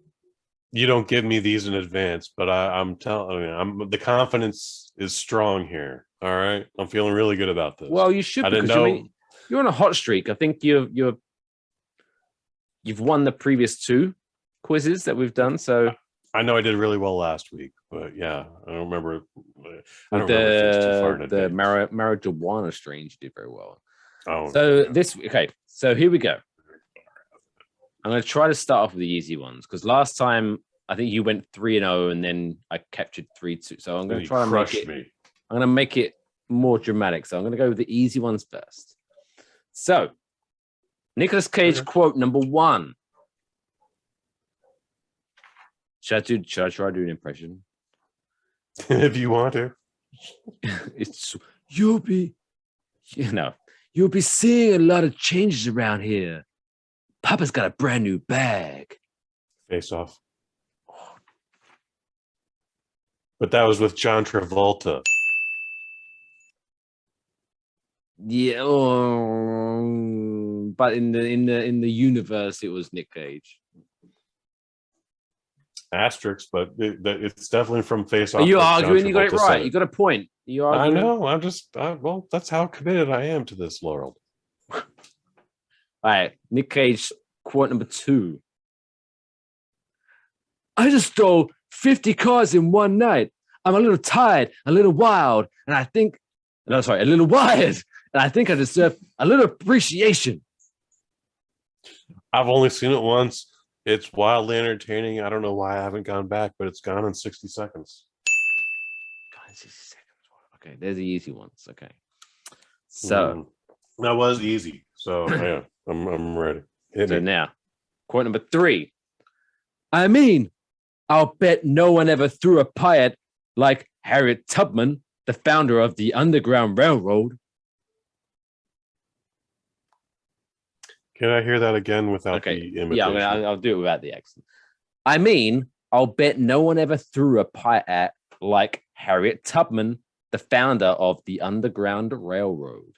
Speaker 3: You don't give me these in advance, but I'm telling you, the confidence is strong here. All right, I'm feeling really good about this.
Speaker 2: Well, you should,
Speaker 3: I didn't
Speaker 2: because
Speaker 3: know.
Speaker 2: you're on a hot streak. I think you've won the previous 2 quizzes that we've done. So
Speaker 3: I know I did really well last week, but yeah, I don't remember. I don't
Speaker 2: the
Speaker 3: remember things too far in advance.
Speaker 2: marijuana strain, you did very well.
Speaker 3: Oh,
Speaker 2: So
Speaker 3: yeah.
Speaker 2: okay. So here we go. I'm going to try to start off with the easy ones because last time I think you went 3-0 and then I captured 3-2. So I'm going to
Speaker 3: You
Speaker 2: try and make
Speaker 3: crushed
Speaker 2: it.
Speaker 3: me.
Speaker 2: I'm going to make it more dramatic. So I'm going to go with the easy ones first. So Nicolas Cage quote number 1. Should I try to do an impression?
Speaker 3: If you want to.
Speaker 2: It's you'll be seeing a lot of changes around here. Papa's got a brand new bag.
Speaker 3: Face Off. But that was with John Travolta.
Speaker 2: Yeah, but in the universe, it was Nick Cage.
Speaker 3: Asterix, but it's definitely from Face Off.
Speaker 2: Are you
Speaker 3: with John
Speaker 2: arguing? You got it
Speaker 3: Travolta
Speaker 2: right.
Speaker 3: said
Speaker 2: You got a point. You
Speaker 3: I
Speaker 2: arguing?
Speaker 3: know. Well, that's how committed I am to this world.
Speaker 2: All right, Nick Cage quote number 2. I just stole 50 cars in one night. I'm a little tired, a little wild, and I think, no, sorry, a little wired, and I think I deserve a little appreciation.
Speaker 3: I've only seen it once. It's wildly entertaining. I don't know why I haven't gone back, but it's gone in 60 seconds.
Speaker 2: God, 60 seconds. Okay, there's the easy ones. Okay, so
Speaker 3: That was easy. So yeah, I'm ready. Hit
Speaker 2: so
Speaker 3: me.
Speaker 2: now, quote number 3. I mean, I'll bet no one ever threw a pie at like Harriet Tubman, the founder of the Underground Railroad.
Speaker 3: Can I hear that again without
Speaker 2: Okay,
Speaker 3: the imitation?
Speaker 2: yeah, I'll do it without the accent. I mean, I'll bet no one ever threw a pie at like Harriet Tubman, the founder of the Underground Railroad.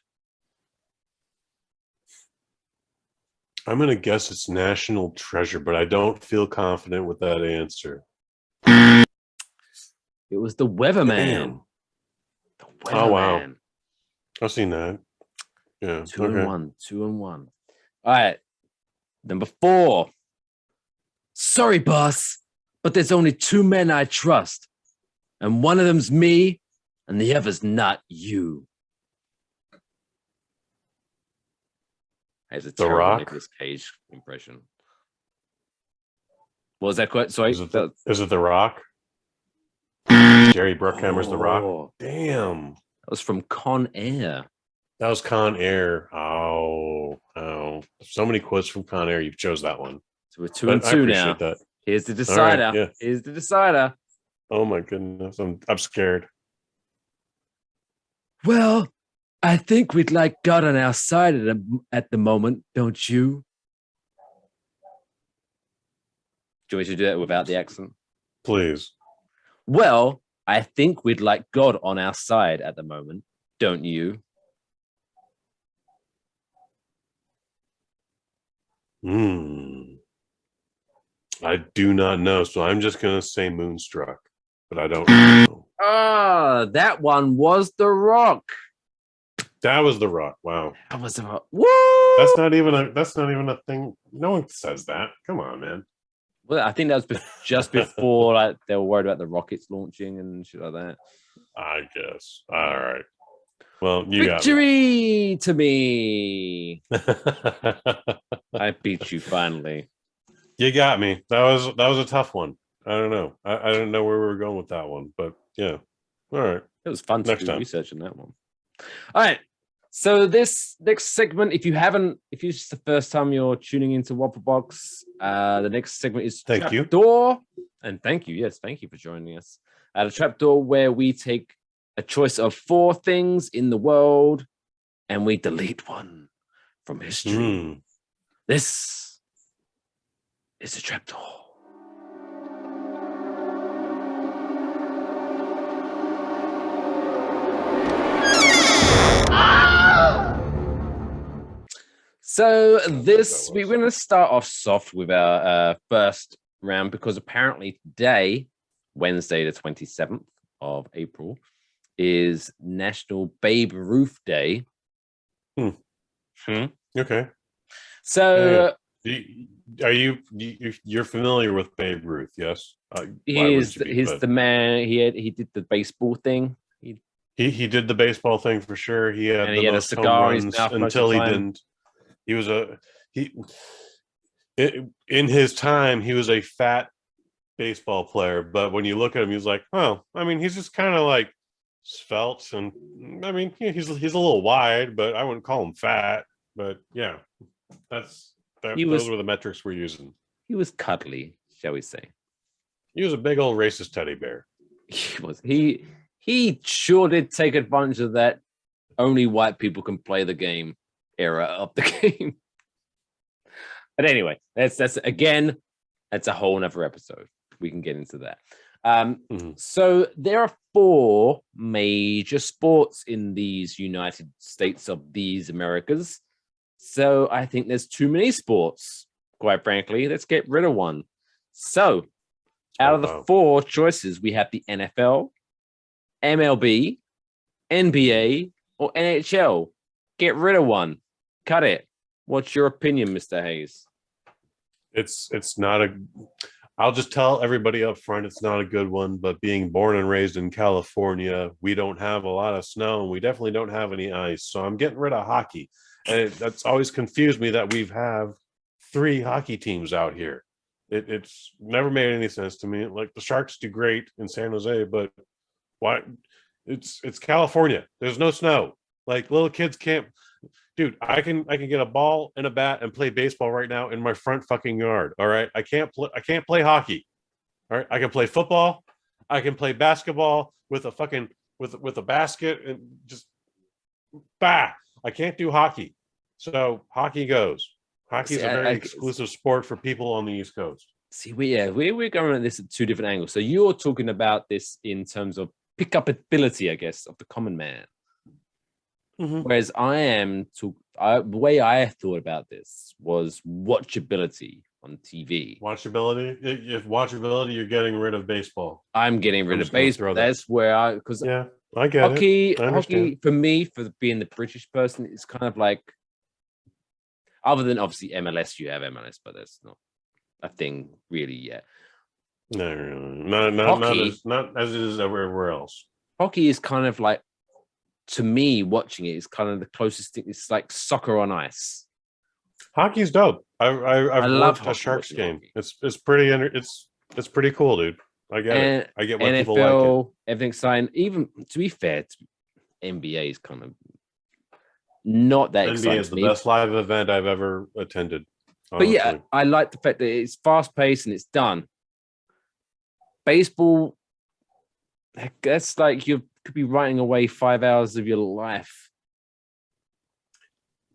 Speaker 3: I'm gonna guess it's National Treasure, but I don't feel confident with that answer.
Speaker 2: It was the Weatherman.
Speaker 3: Damn.
Speaker 2: The
Speaker 3: Oh, wow.
Speaker 2: Weatherman.
Speaker 3: I've seen that. Yeah.
Speaker 2: 2 and 1. 2 and 1. All right. Number 4. Sorry, boss, but there's only 2 men I trust. And one of them's me, and the other's not you. That's a terrible
Speaker 3: Rock?
Speaker 2: Nicolas Cage impression. What was that quote? Sorry.
Speaker 3: Is it The Rock? Jerry Bruckheimer's The Rock.
Speaker 2: Oh,
Speaker 3: Damn.
Speaker 2: that was from Con Air.
Speaker 3: That was Con Air. Oh. So many quotes from Con Air. You chose that one.
Speaker 2: So we're 2
Speaker 3: But
Speaker 2: and
Speaker 3: I
Speaker 2: 2
Speaker 3: appreciate
Speaker 2: now.
Speaker 3: that.
Speaker 2: Here's the decider.
Speaker 3: yeah.
Speaker 2: Here's the decider.
Speaker 3: Oh my goodness. I'm scared.
Speaker 2: Well, I think we'd like God on our side at the moment, don't you? Do you want me to do that without the accent?
Speaker 3: Please.
Speaker 2: Well, I think we'd like God on our side at the moment, don't you?
Speaker 3: I do not know, so I'm just gonna say Moonstruck. but I don't know.
Speaker 2: That one was The Rock.
Speaker 3: That was The Rock. Wow.
Speaker 2: That was The Rock. Woo!
Speaker 3: That's not even a thing. No one says that. Come on, man.
Speaker 2: Well, I think that was just before like they were worried about the rockets launching and shit like that.
Speaker 3: I guess. All right. Well, you
Speaker 2: Victory to me. I beat you finally.
Speaker 3: You got me. That was a tough one. I don't know. I don't know where we were going with that one, but yeah. All right.
Speaker 2: It was fun to
Speaker 3: Next
Speaker 2: do
Speaker 3: time.
Speaker 2: research on that one. All right. So this next segment, if it's the first time you're tuning into Waffle Box, the next segment is
Speaker 3: Thank you.
Speaker 2: Trapdoor. And thank you. Yes, thank you for joining us. The Trapdoor, where we take a choice of 4 things in the world and we delete one from history. This is a Trapdoor. So we're going to start off soft with our first round because apparently today, Wednesday the 27th of April, is National Babe Ruth Day.
Speaker 3: Okay.
Speaker 2: So
Speaker 3: you're familiar with Babe Ruth? Yes.
Speaker 2: he's the man. He did the baseball thing.
Speaker 3: He did the baseball thing for sure. He had the most home runs until he didn't. He was in his time, he was a fat baseball player, but when you look at him, he's like, oh, I mean, he's just kind of like svelte, and I mean, he's a little wide, but I wouldn't call him fat. But yeah, those were the metrics we're using.
Speaker 2: He was cuddly, shall we say?
Speaker 3: He was a big old racist teddy bear.
Speaker 2: He was. He sure did take advantage of that. Only white people can play the game era of the game. But anyway, that's a whole nother episode. We can get into that. So there are 4 major sports in these United States of these Americas. So I think there's too many sports, quite frankly. Let's get rid of one. So out of the 4 choices, we have the NFL, MLB, NBA, or NHL. Get rid of one. Cut it. What's your opinion, Mr. Hayes?
Speaker 3: It's not I'll just tell everybody up front, it's not a good one, but being born and raised in California, we don't have a lot of snow and we definitely don't have any ice. So I'm getting rid of hockey. And that's always confused me that we have 3 hockey teams out here. It's never made any sense to me. Like the Sharks do great in San Jose, but why? It's California. There's no snow. Like little kids can't. Dude, I can get a ball and a bat and play baseball right now in my front fucking yard. All right, I can't play hockey. All right, I can play football. I can play basketball with a fucking with a basket and just bah. I can't do hockey. So hockey goes. Hockey is a very exclusive sport for people on the East Coast.
Speaker 2: See, we're going at this at 2 different angles. So you're talking about this in terms of pickup ability, I guess, of the common man. Whereas the way I thought about this was watchability on TV.
Speaker 3: Watchability? If watchability, you're getting rid of baseball.
Speaker 2: I'm getting rid of baseball. That's where because
Speaker 3: I get
Speaker 2: hockey,
Speaker 3: it.
Speaker 2: Hockey for me, for being the British person, it's kind of like, other than obviously MLS, you have MLS, but that's not a thing really yet.
Speaker 3: No, not as it is everywhere else.
Speaker 2: Hockey is kind of like, to me, watching it is kind of the closest thing. It's like soccer on ice.
Speaker 3: Hockey's dope. I love a Sharks game. It's pretty cool, dude. I get it. I get why people like it.
Speaker 2: Everything's signed. Even to be fair, NBA is kind of not that exciting.
Speaker 3: NBA is the best live event I've ever attended.
Speaker 2: Honestly. But yeah, I like the fact that it's fast paced and it's done. Baseball, that's like you could be writing away 5 hours of your life.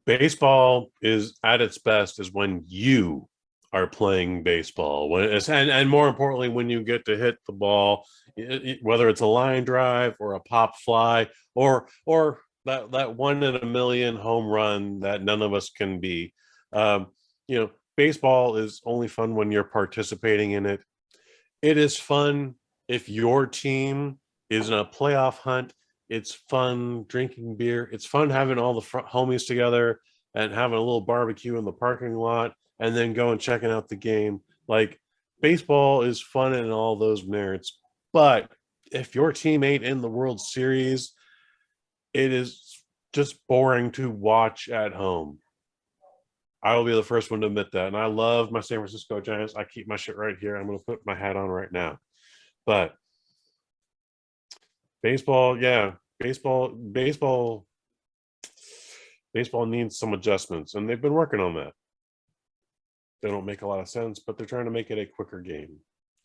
Speaker 3: Baseball is at its best is when you are playing baseball, and more importantly, when you get to hit the ball, whether it's a line drive or a pop fly or that 1 in a million home run that none of us can be. Baseball is only fun when you're participating in it. It is fun if your team is in a playoff hunt, it's fun drinking beer. It's fun having all the homies together and having a little barbecue in the parking lot and then going checking out the game. Like, baseball is fun in all those merits. But if your team ain't in the World Series, it is just boring to watch at home. I will be the first one to admit that. And I love my San Francisco Giants. I keep my shit right here. I'm going to put my hat on right now. But baseball, yeah, baseball needs some adjustments, and they've been working on that. They don't make a lot of sense, but they're trying to make it a quicker game.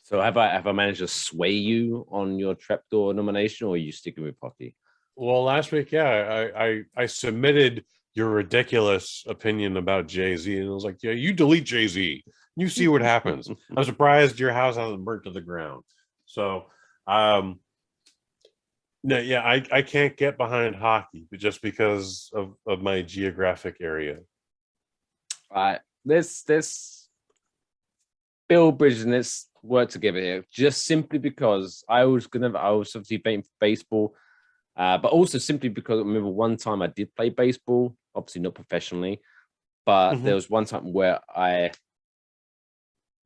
Speaker 2: So have I managed to sway you on your trapdoor nomination, or are you sticking with hockey?
Speaker 3: Well, last week, yeah, I submitted your ridiculous opinion about Jay-Z, and I was like, yeah, you delete Jay-Z, you see what happens. I'm surprised your house hasn't burnt to the ground. So, no, yeah, I can't get behind hockey just because of my geographic area.
Speaker 2: This Bill Bridges and this work together here, just simply because I was obviously betting for baseball, but also simply because I remember one time I did play baseball, obviously not professionally, but there was one time where I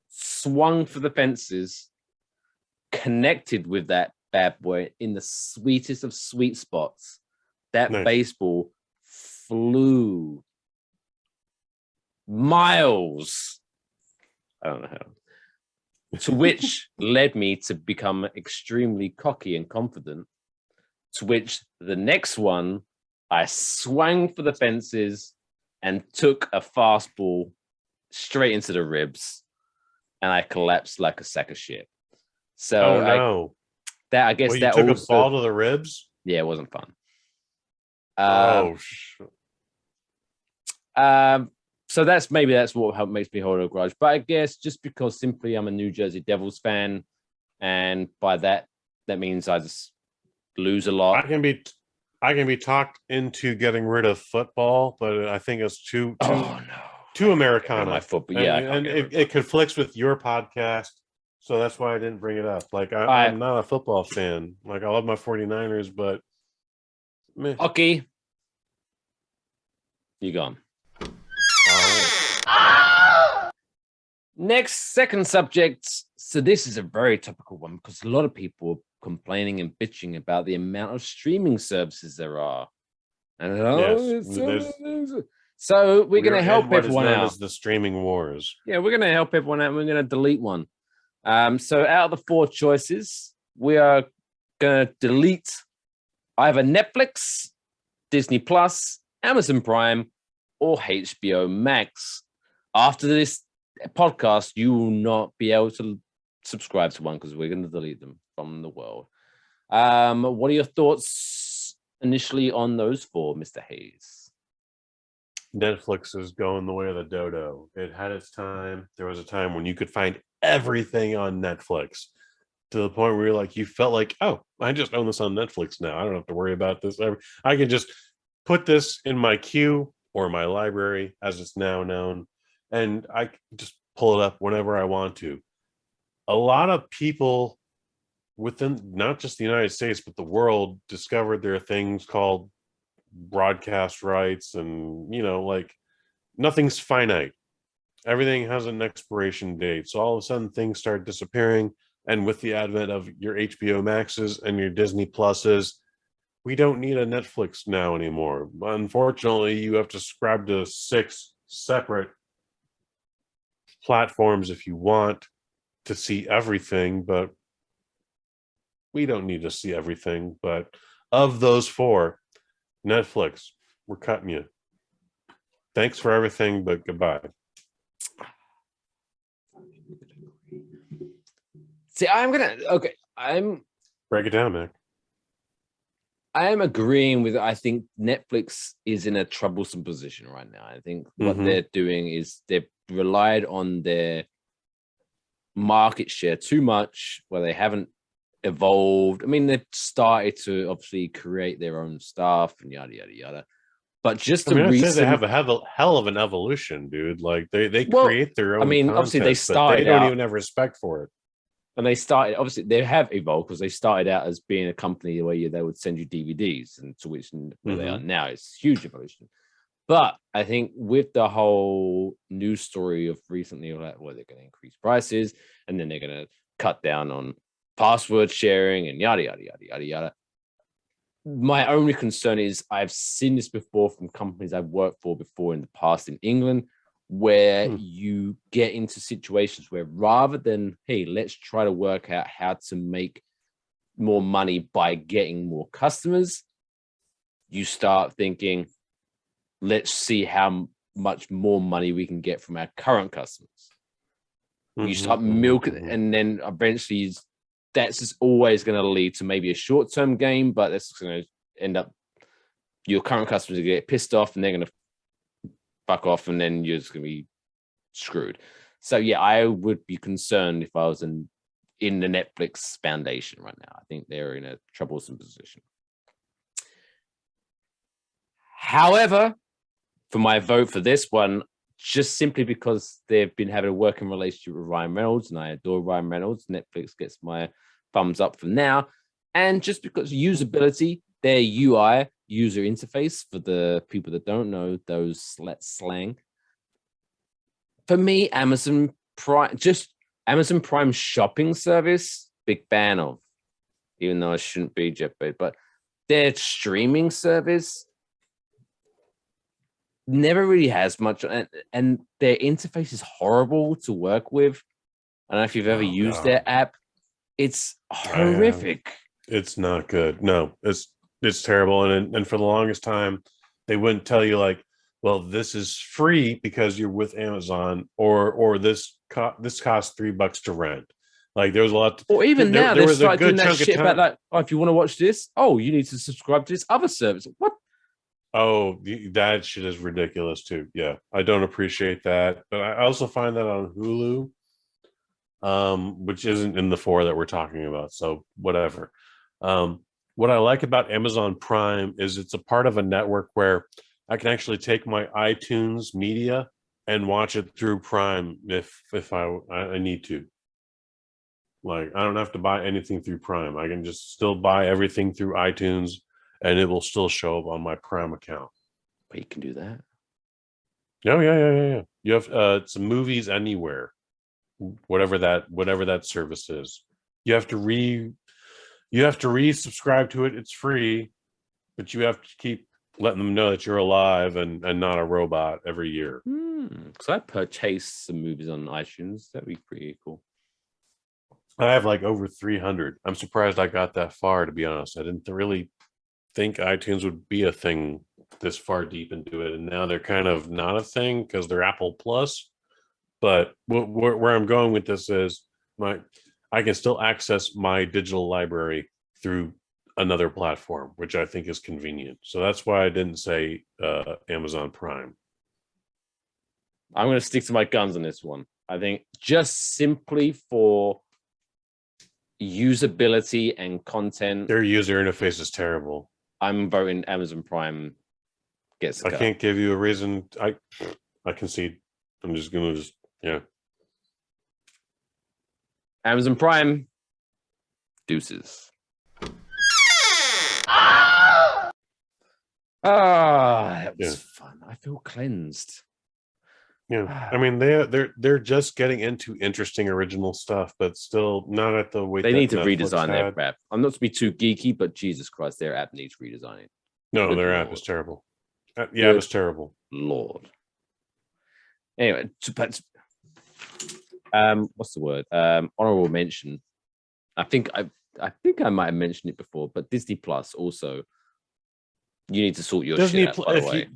Speaker 2: swung for the fences, connected with that bad boy in the sweetest of sweet spots. That baseball flew miles. I don't know how. To which led me to become extremely cocky and confident. To which the next one, I swung for the fences and took a fastball straight into the ribs, and I collapsed like a sack of shit. So I guess
Speaker 3: you
Speaker 2: that
Speaker 3: took
Speaker 2: also,
Speaker 3: a ball to the ribs.
Speaker 2: Yeah, it wasn't fun. So that's what makes me hold a grudge. But I guess just because simply I'm a New Jersey Devils fan, and by that means I just lose a lot.
Speaker 3: I can be talked into getting rid of football, but I think it's too Americana.
Speaker 2: My football,
Speaker 3: and it conflicts with your podcast, so that's why I didn't bring it up. Like I'm not a football fan. Like I love my 49ers, but
Speaker 2: hockey, you gone. Next, second subject. So this is a very topical one because a lot of people are complaining and bitching about the amount of streaming services there are. And so we're going to help everyone out.
Speaker 3: As the streaming wars.
Speaker 2: Yeah, we're going to help everyone out. We're going to delete one. So out of the 4 choices, we are going to delete either Netflix, Disney Plus, Amazon Prime, or HBO Max. After this podcast, you will not be able to subscribe to one because we're going to delete them from the world. What are your thoughts initially on those 4, Mr. Hayes?
Speaker 3: Netflix is going the way of the dodo. It had its time. There was a time when you could find everything on Netflix to the point where you felt like, oh, I just own this on Netflix now. I don't have to worry about this. I can just put this in my queue or my library, as it's now known, and I just pull it up whenever I want to. A lot of people within not just the United States, but the world discovered there are things called broadcast rights, and nothing's finite. Everything has an expiration date. So all of a sudden things start disappearing. And with the advent of your HBO Maxes and your Disney Pluses, we don't need a Netflix now anymore. Unfortunately, you have to subscribe to 6 separate platforms if you want to see everything, but we don't need to see everything. But of those 4, Netflix, we're cutting you. Thanks for everything, but goodbye.
Speaker 2: See,
Speaker 3: break it down, Mac.
Speaker 2: I am agreeing with. I think Netflix is in a troublesome position right now. I think what they're doing is they've relied on their market share too much, where they haven't evolved. I mean, they've started to obviously create their own stuff and yada yada yada. But just
Speaker 3: they have a hell of an evolution, dude. Like they create their own.
Speaker 2: I mean,
Speaker 3: content,
Speaker 2: obviously they started.
Speaker 3: They don't even have respect for it.
Speaker 2: And they started, obviously, they have evolved because they started out as being a company where they would send you DVDs, and to which where they are now, it's huge evolution. But I think with the whole news story of recently, like, well, they're going to increase prices, and then they're going to cut down on password sharing and yada, yada, yada, yada, yada. My only concern is I've seen this before from companies I've worked for before in the past in England, where you get into situations where rather than, hey, let's try to work out how to make more money by getting more customers, you start thinking, let's see how much more money we can get from our current customers. You start milking, and then eventually that's just always going to lead to maybe a short-term gain, but that's going to end up your current customers are going to get pissed off and they're going to fuck off, and then you're just going to be screwed. So yeah, I would be concerned if I was in the Netflix Foundation right now. I think they're in a troublesome position. However, for my vote for this one, just simply because they've been having a working relationship with Ryan Reynolds, and I adore Ryan Reynolds, Netflix gets my thumbs up for now. And just because usability, their UI, user interface, for the people that don't know those slang, for me, Amazon Prime shopping service, big fan of, even though I shouldn't be, Jeff Bezos, but their streaming service never really has much, and their interface is horrible to work with. I don't know if you've ever used their app. It's horrific.
Speaker 3: It's not good. No, it's terrible. And for the longest time, they wouldn't tell you like, well, this is free because you're with Amazon, or this costs $3 to rent. Like there was a lot.
Speaker 2: Or even now, they're starting doing that shit about like, oh, if you want to watch this, oh, you need to subscribe to this other service. What?
Speaker 3: Oh, that shit is ridiculous too. Yeah, I don't appreciate that. But I also find that on Hulu, which isn't in the 4 that we're talking about. So whatever. What I like about Amazon Prime is it's a part of a network where I can actually take my iTunes media and watch it through Prime if I need to. Like I don't have to buy anything through Prime. I can just still buy everything through iTunes, and it will still show up on my Prime account.
Speaker 2: But you can do that.
Speaker 3: Oh yeah. You have it's movies anywhere, whatever that service is. You have to resubscribe to it. It's free, but you have to keep letting them know that you're alive and not a robot every year.
Speaker 2: Because I purchased some movies on iTunes. That'd be pretty cool.
Speaker 3: I have like over 300. I'm surprised I got that far, to be honest. I didn't really think iTunes would be a thing this far deep into it, and now they're kind of not a thing because they're Apple Plus. But where I'm going with this is I can still access my digital library through another platform, which I think is convenient. So that's why I didn't say Amazon Prime.
Speaker 2: I'm going to stick to my guns on this one. I think just simply for usability and content,
Speaker 3: their user interface is terrible.
Speaker 2: I'm voting Amazon Prime gets the
Speaker 3: I can't give you a reason. I concede. I'm just gonna
Speaker 2: Amazon Prime deuces. That was fun. I feel cleansed.
Speaker 3: Yeah, I mean they're just getting into interesting original stuff, but still not at the way
Speaker 2: they need to redesign their app. I'm not to be too geeky, but Jesus Christ, their app needs redesigning.
Speaker 3: No, their app is terrible. Yeah, it was terrible.
Speaker 2: Lord. Anyway, what's the word? Honorable mention. I think I might have mentioned it before, but Disney Plus also. You need to sort your shit out, by the way.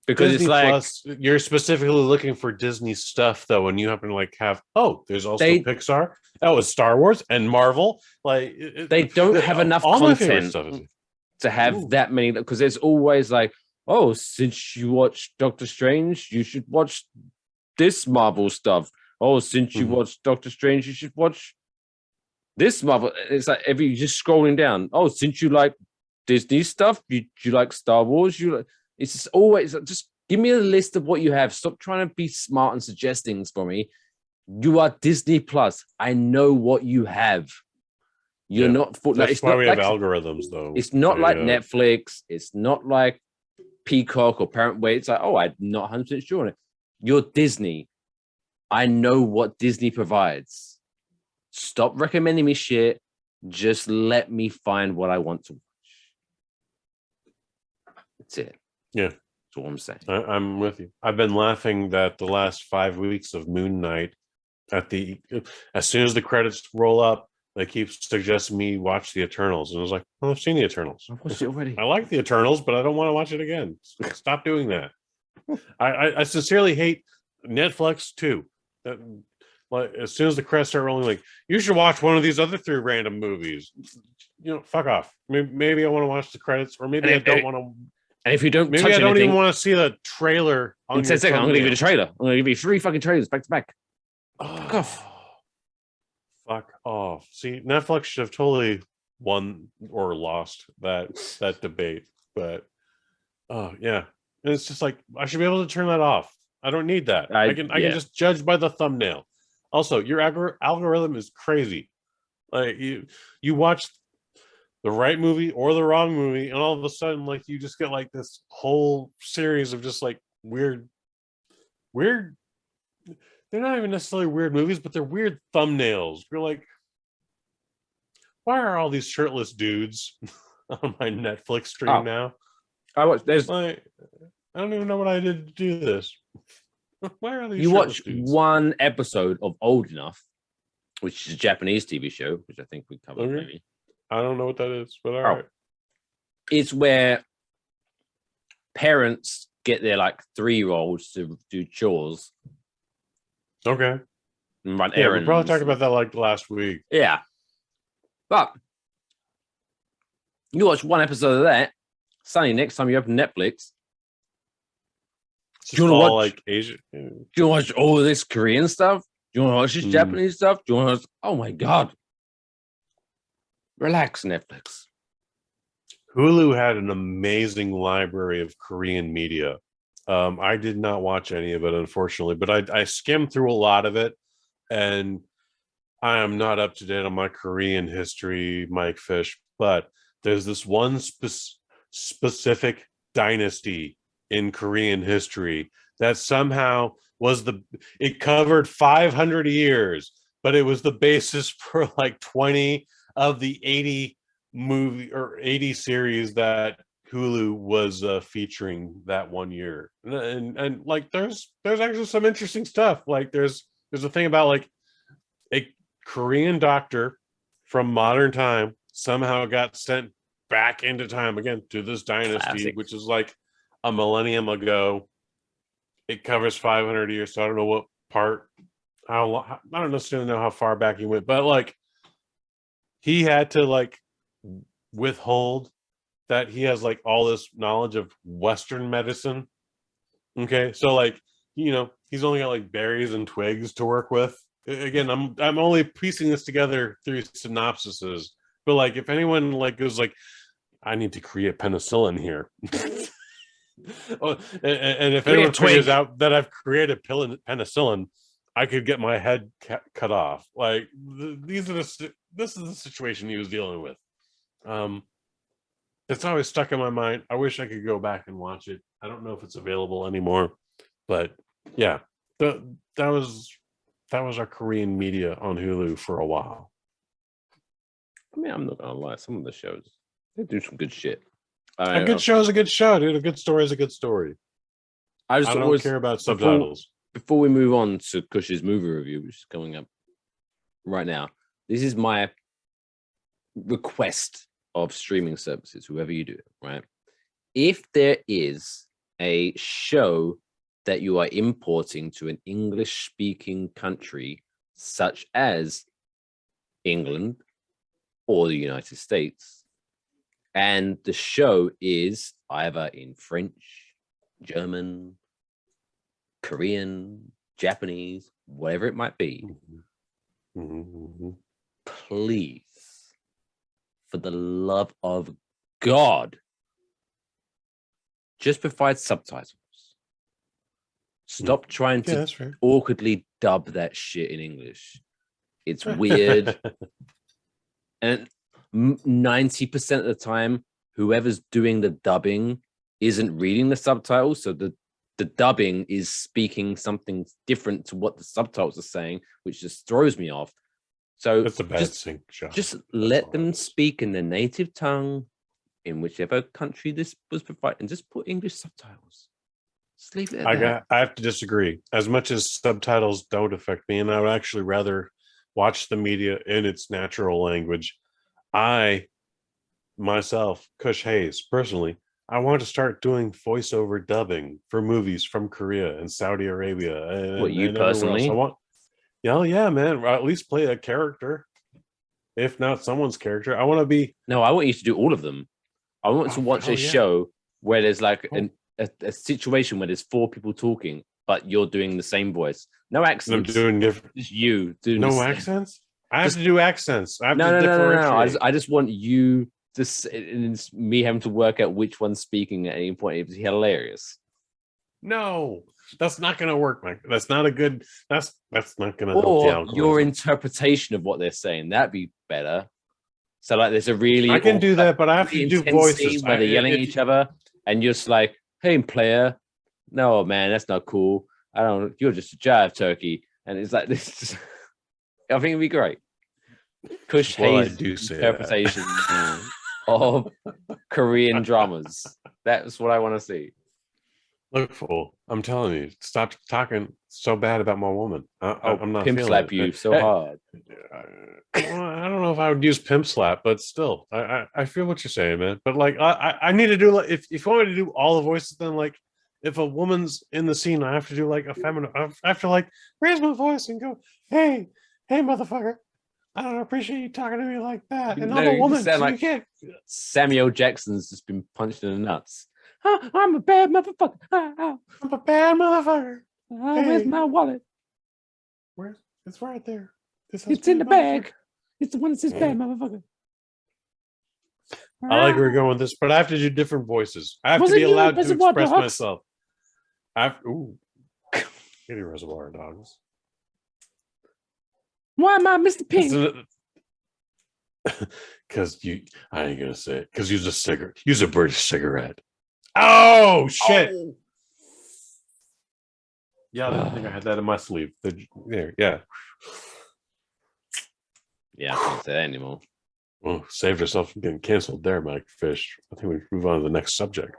Speaker 2: Because Disney, it's like Plus,
Speaker 3: you're specifically looking for Disney stuff, though, and you happen to like have there's also Pixar. That was Star Wars and Marvel. Like
Speaker 2: they don't have enough content to have that many. Because there's always like, oh, since you watched Doctor Strange, you should watch this Marvel stuff. Oh, since you watched Doctor Strange, you should watch this Marvel. It's like you're just scrolling down. Oh, since you like Disney stuff, you like Star Wars, it's just always just give me a list of what you have. Stop trying to be smart and suggest things for me. You are Disney Plus. I know what you have. You're not.
Speaker 3: That's why we have algorithms, though.
Speaker 2: It's not like Netflix. It's not like Peacock or Parent. Where it's like, oh, I'm not 100% sure on it. You're Disney. I know what Disney provides. Stop recommending me shit. Just let me find what I want to watch. That's it.
Speaker 3: Yeah.
Speaker 2: That's all I'm saying.
Speaker 3: I'm with you. I've been laughing that the last 5 weeks of Moon Knight, as soon as the credits roll up, they keep suggesting me watch the Eternals. And I was like, well, I've seen the Eternals.
Speaker 2: I've watched it already.
Speaker 3: I like the Eternals, but I don't want to watch it again. Stop doing that. I sincerely hate Netflix too. Like, as soon as the credits start rolling, like, you should watch one of these other 3 random movies. Fuck off. Maybe I want to watch the credits, or maybe I don't want to.
Speaker 2: And if you don't,
Speaker 3: maybe I don't even want to see the trailer.
Speaker 2: In 10 seconds, I'm going to give you the trailer. I'm going to give you 3 fucking trailers back to back. Fuck off.
Speaker 3: Fuck off. See, Netflix should have totally won or lost that debate. But yeah, and it's just like, I should be able to turn that off. I don't need that. I can just judge by the thumbnail. Also, your algorithm is crazy. Like, you watch the right movie or the wrong movie, and all of a sudden, like, you just get like this whole series of just like weird. They're not even necessarily weird movies, but they're weird thumbnails. You're like, why are all these shirtless dudes on my Netflix stream now?
Speaker 2: I watched. There's.
Speaker 3: Like, I don't even know what I did to do this. Why are these?
Speaker 2: You watch
Speaker 3: dudes?
Speaker 2: one episode of Old Enough, which is a Japanese TV show, which I think we covered.
Speaker 3: Okay.
Speaker 2: Maybe.
Speaker 3: I don't know what that is, but all right.
Speaker 2: It's where parents get their like 3-year-olds to do chores.
Speaker 3: Okay.
Speaker 2: And run
Speaker 3: Yeah, we
Speaker 2: errands.
Speaker 3: probably talked about that like last week.
Speaker 2: Yeah. But you watch one episode of that. Sunny, next time you open Netflix,
Speaker 3: Do you want to watch like Asian?
Speaker 2: do you want to watch all of this Korean stuff? Do you want to watch this Japanese stuff? Do you want to watch... Oh my God. Relax, Netflix.
Speaker 3: Hulu had an amazing library of Korean media. I did not watch any of it, unfortunately, but I skimmed through a lot of it, and I am not up to date on my Korean history, Mike Fish, but there's this one specific dynasty in Korean history that somehow it covered 500 years, but it was the basis for like 20 of the 80 series that Hulu was featuring that one year. And like there's actually some interesting stuff. Like there's a thing about like a Korean doctor from modern time somehow got sent back into time again to this dynasty. Classic. Which is like a millennium ago. It covers 500 years, so I don't know what part, I don't necessarily know how far back he went, but like he had to like withhold that he has like all this knowledge of Western medicine. Okay, so like, you know, he's only got like berries and twigs to work with. Again, I'm only piecing this together through synopsises, but like if anyone like goes like, I need to create penicillin here. Oh, and if anyone figures out that I've created penicillin, I could get my head cut off. Like this is the situation he was dealing with. It's always stuck in my mind. I wish I could go back and watch it. I don't know if it's available anymore, but yeah, that was our Korean media on Hulu for a while.
Speaker 2: I mean, I'm not gonna lie, some of the shows, they do some good shit.
Speaker 3: A good show is a good show, dude. A good story is a good story. I don't care about subtitles.
Speaker 2: Before we move on to Kush's movie review, which is coming up right now, this is my request of streaming services, whoever you do, right? If there is a show that you are importing to an English-speaking country, such as England or the United States, and the show is either in French, German, Korean, Japanese, whatever it might be, please, for the love of God, just provide subtitles. Stop trying to awkwardly dub that shit in English. It's weird. And 90% of the time, whoever's doing the dubbing isn't reading the subtitles. So the dubbing is speaking something different to what the subtitles are saying, which just throws me off. So
Speaker 3: That's a bad sync job.
Speaker 2: Just let them speak in their native tongue in whichever country this was provided, and just put English subtitles. Just leave it at that.
Speaker 3: I have to disagree. As much as subtitles don't affect me, and I would actually rather watch the media in its natural language. I, myself, Kush Hayes, personally, I want to start doing voiceover dubbing for movies from Korea and Saudi Arabia. And,
Speaker 2: you personally?
Speaker 3: I want, yeah, man. Or at least play a character, if not someone's character. I want to be.
Speaker 2: No, I want you to do all of them. I want to watch a show where there's like a situation where there's 4 people talking, but you're doing the same voice. No accents.
Speaker 3: I'm doing different.
Speaker 2: Just you doing
Speaker 3: No accents. I have to do accents. I have to
Speaker 2: No. I just want you to. It's me having to work out which one's speaking at any point. It's hilarious.
Speaker 3: No, that's not going to work, Mike. That's not a good. That's not going to help the
Speaker 2: Or
Speaker 3: algorithm.
Speaker 2: your interpretation of what they're saying. That'd be better. So like, there's a really.
Speaker 3: I can do that, but I have to do voices
Speaker 2: scene where they're yelling at each other, and you're just like, "Hey, player, no, man, that's not cool. I don't. You're just a jive turkey." And it's like this. I think it'd be great. Kush Hayes interpretation of Korean dramas. That's what I want to see.
Speaker 3: Look, fool! I'm telling you, stop talking so bad about my woman. I'm not
Speaker 2: pimp
Speaker 3: feeling
Speaker 2: slap
Speaker 3: it.
Speaker 2: you so hard.
Speaker 3: I don't know if I would use pimp slap, but still, I feel what you're saying, man. But like, I need to do like if you want me to do all the voices, then like if a woman's in the scene, I have to do like a feminine. I have to like raise my voice and go, "Hey, motherfucker! I don't appreciate you talking to me like that." And I'm a woman, so
Speaker 2: like
Speaker 3: you can't.
Speaker 2: Samuel Jackson's just been punched in the nuts. I'm a bad motherfucker.
Speaker 3: I'm a bad motherfucker.
Speaker 2: Where's my wallet?
Speaker 3: It's right there.
Speaker 2: It's in the bag. It's the one that says bad motherfucker.
Speaker 3: I like where we're going with this, but I have to do different voices. I have to be allowed to express myself. Ooh, Kitty Reservoir Dogs.
Speaker 2: Why am I Mr. Pink?
Speaker 3: Because I ain't gonna say it. Because use a cigarette. Use a British cigarette. Oh shit! Oh. Yeah, I think I had that in my sleeve. There, yeah.
Speaker 2: Yeah, I can't say that anymore.
Speaker 3: Well, saved yourself from getting canceled there, Mike Fish. I think we can move on to the next subject.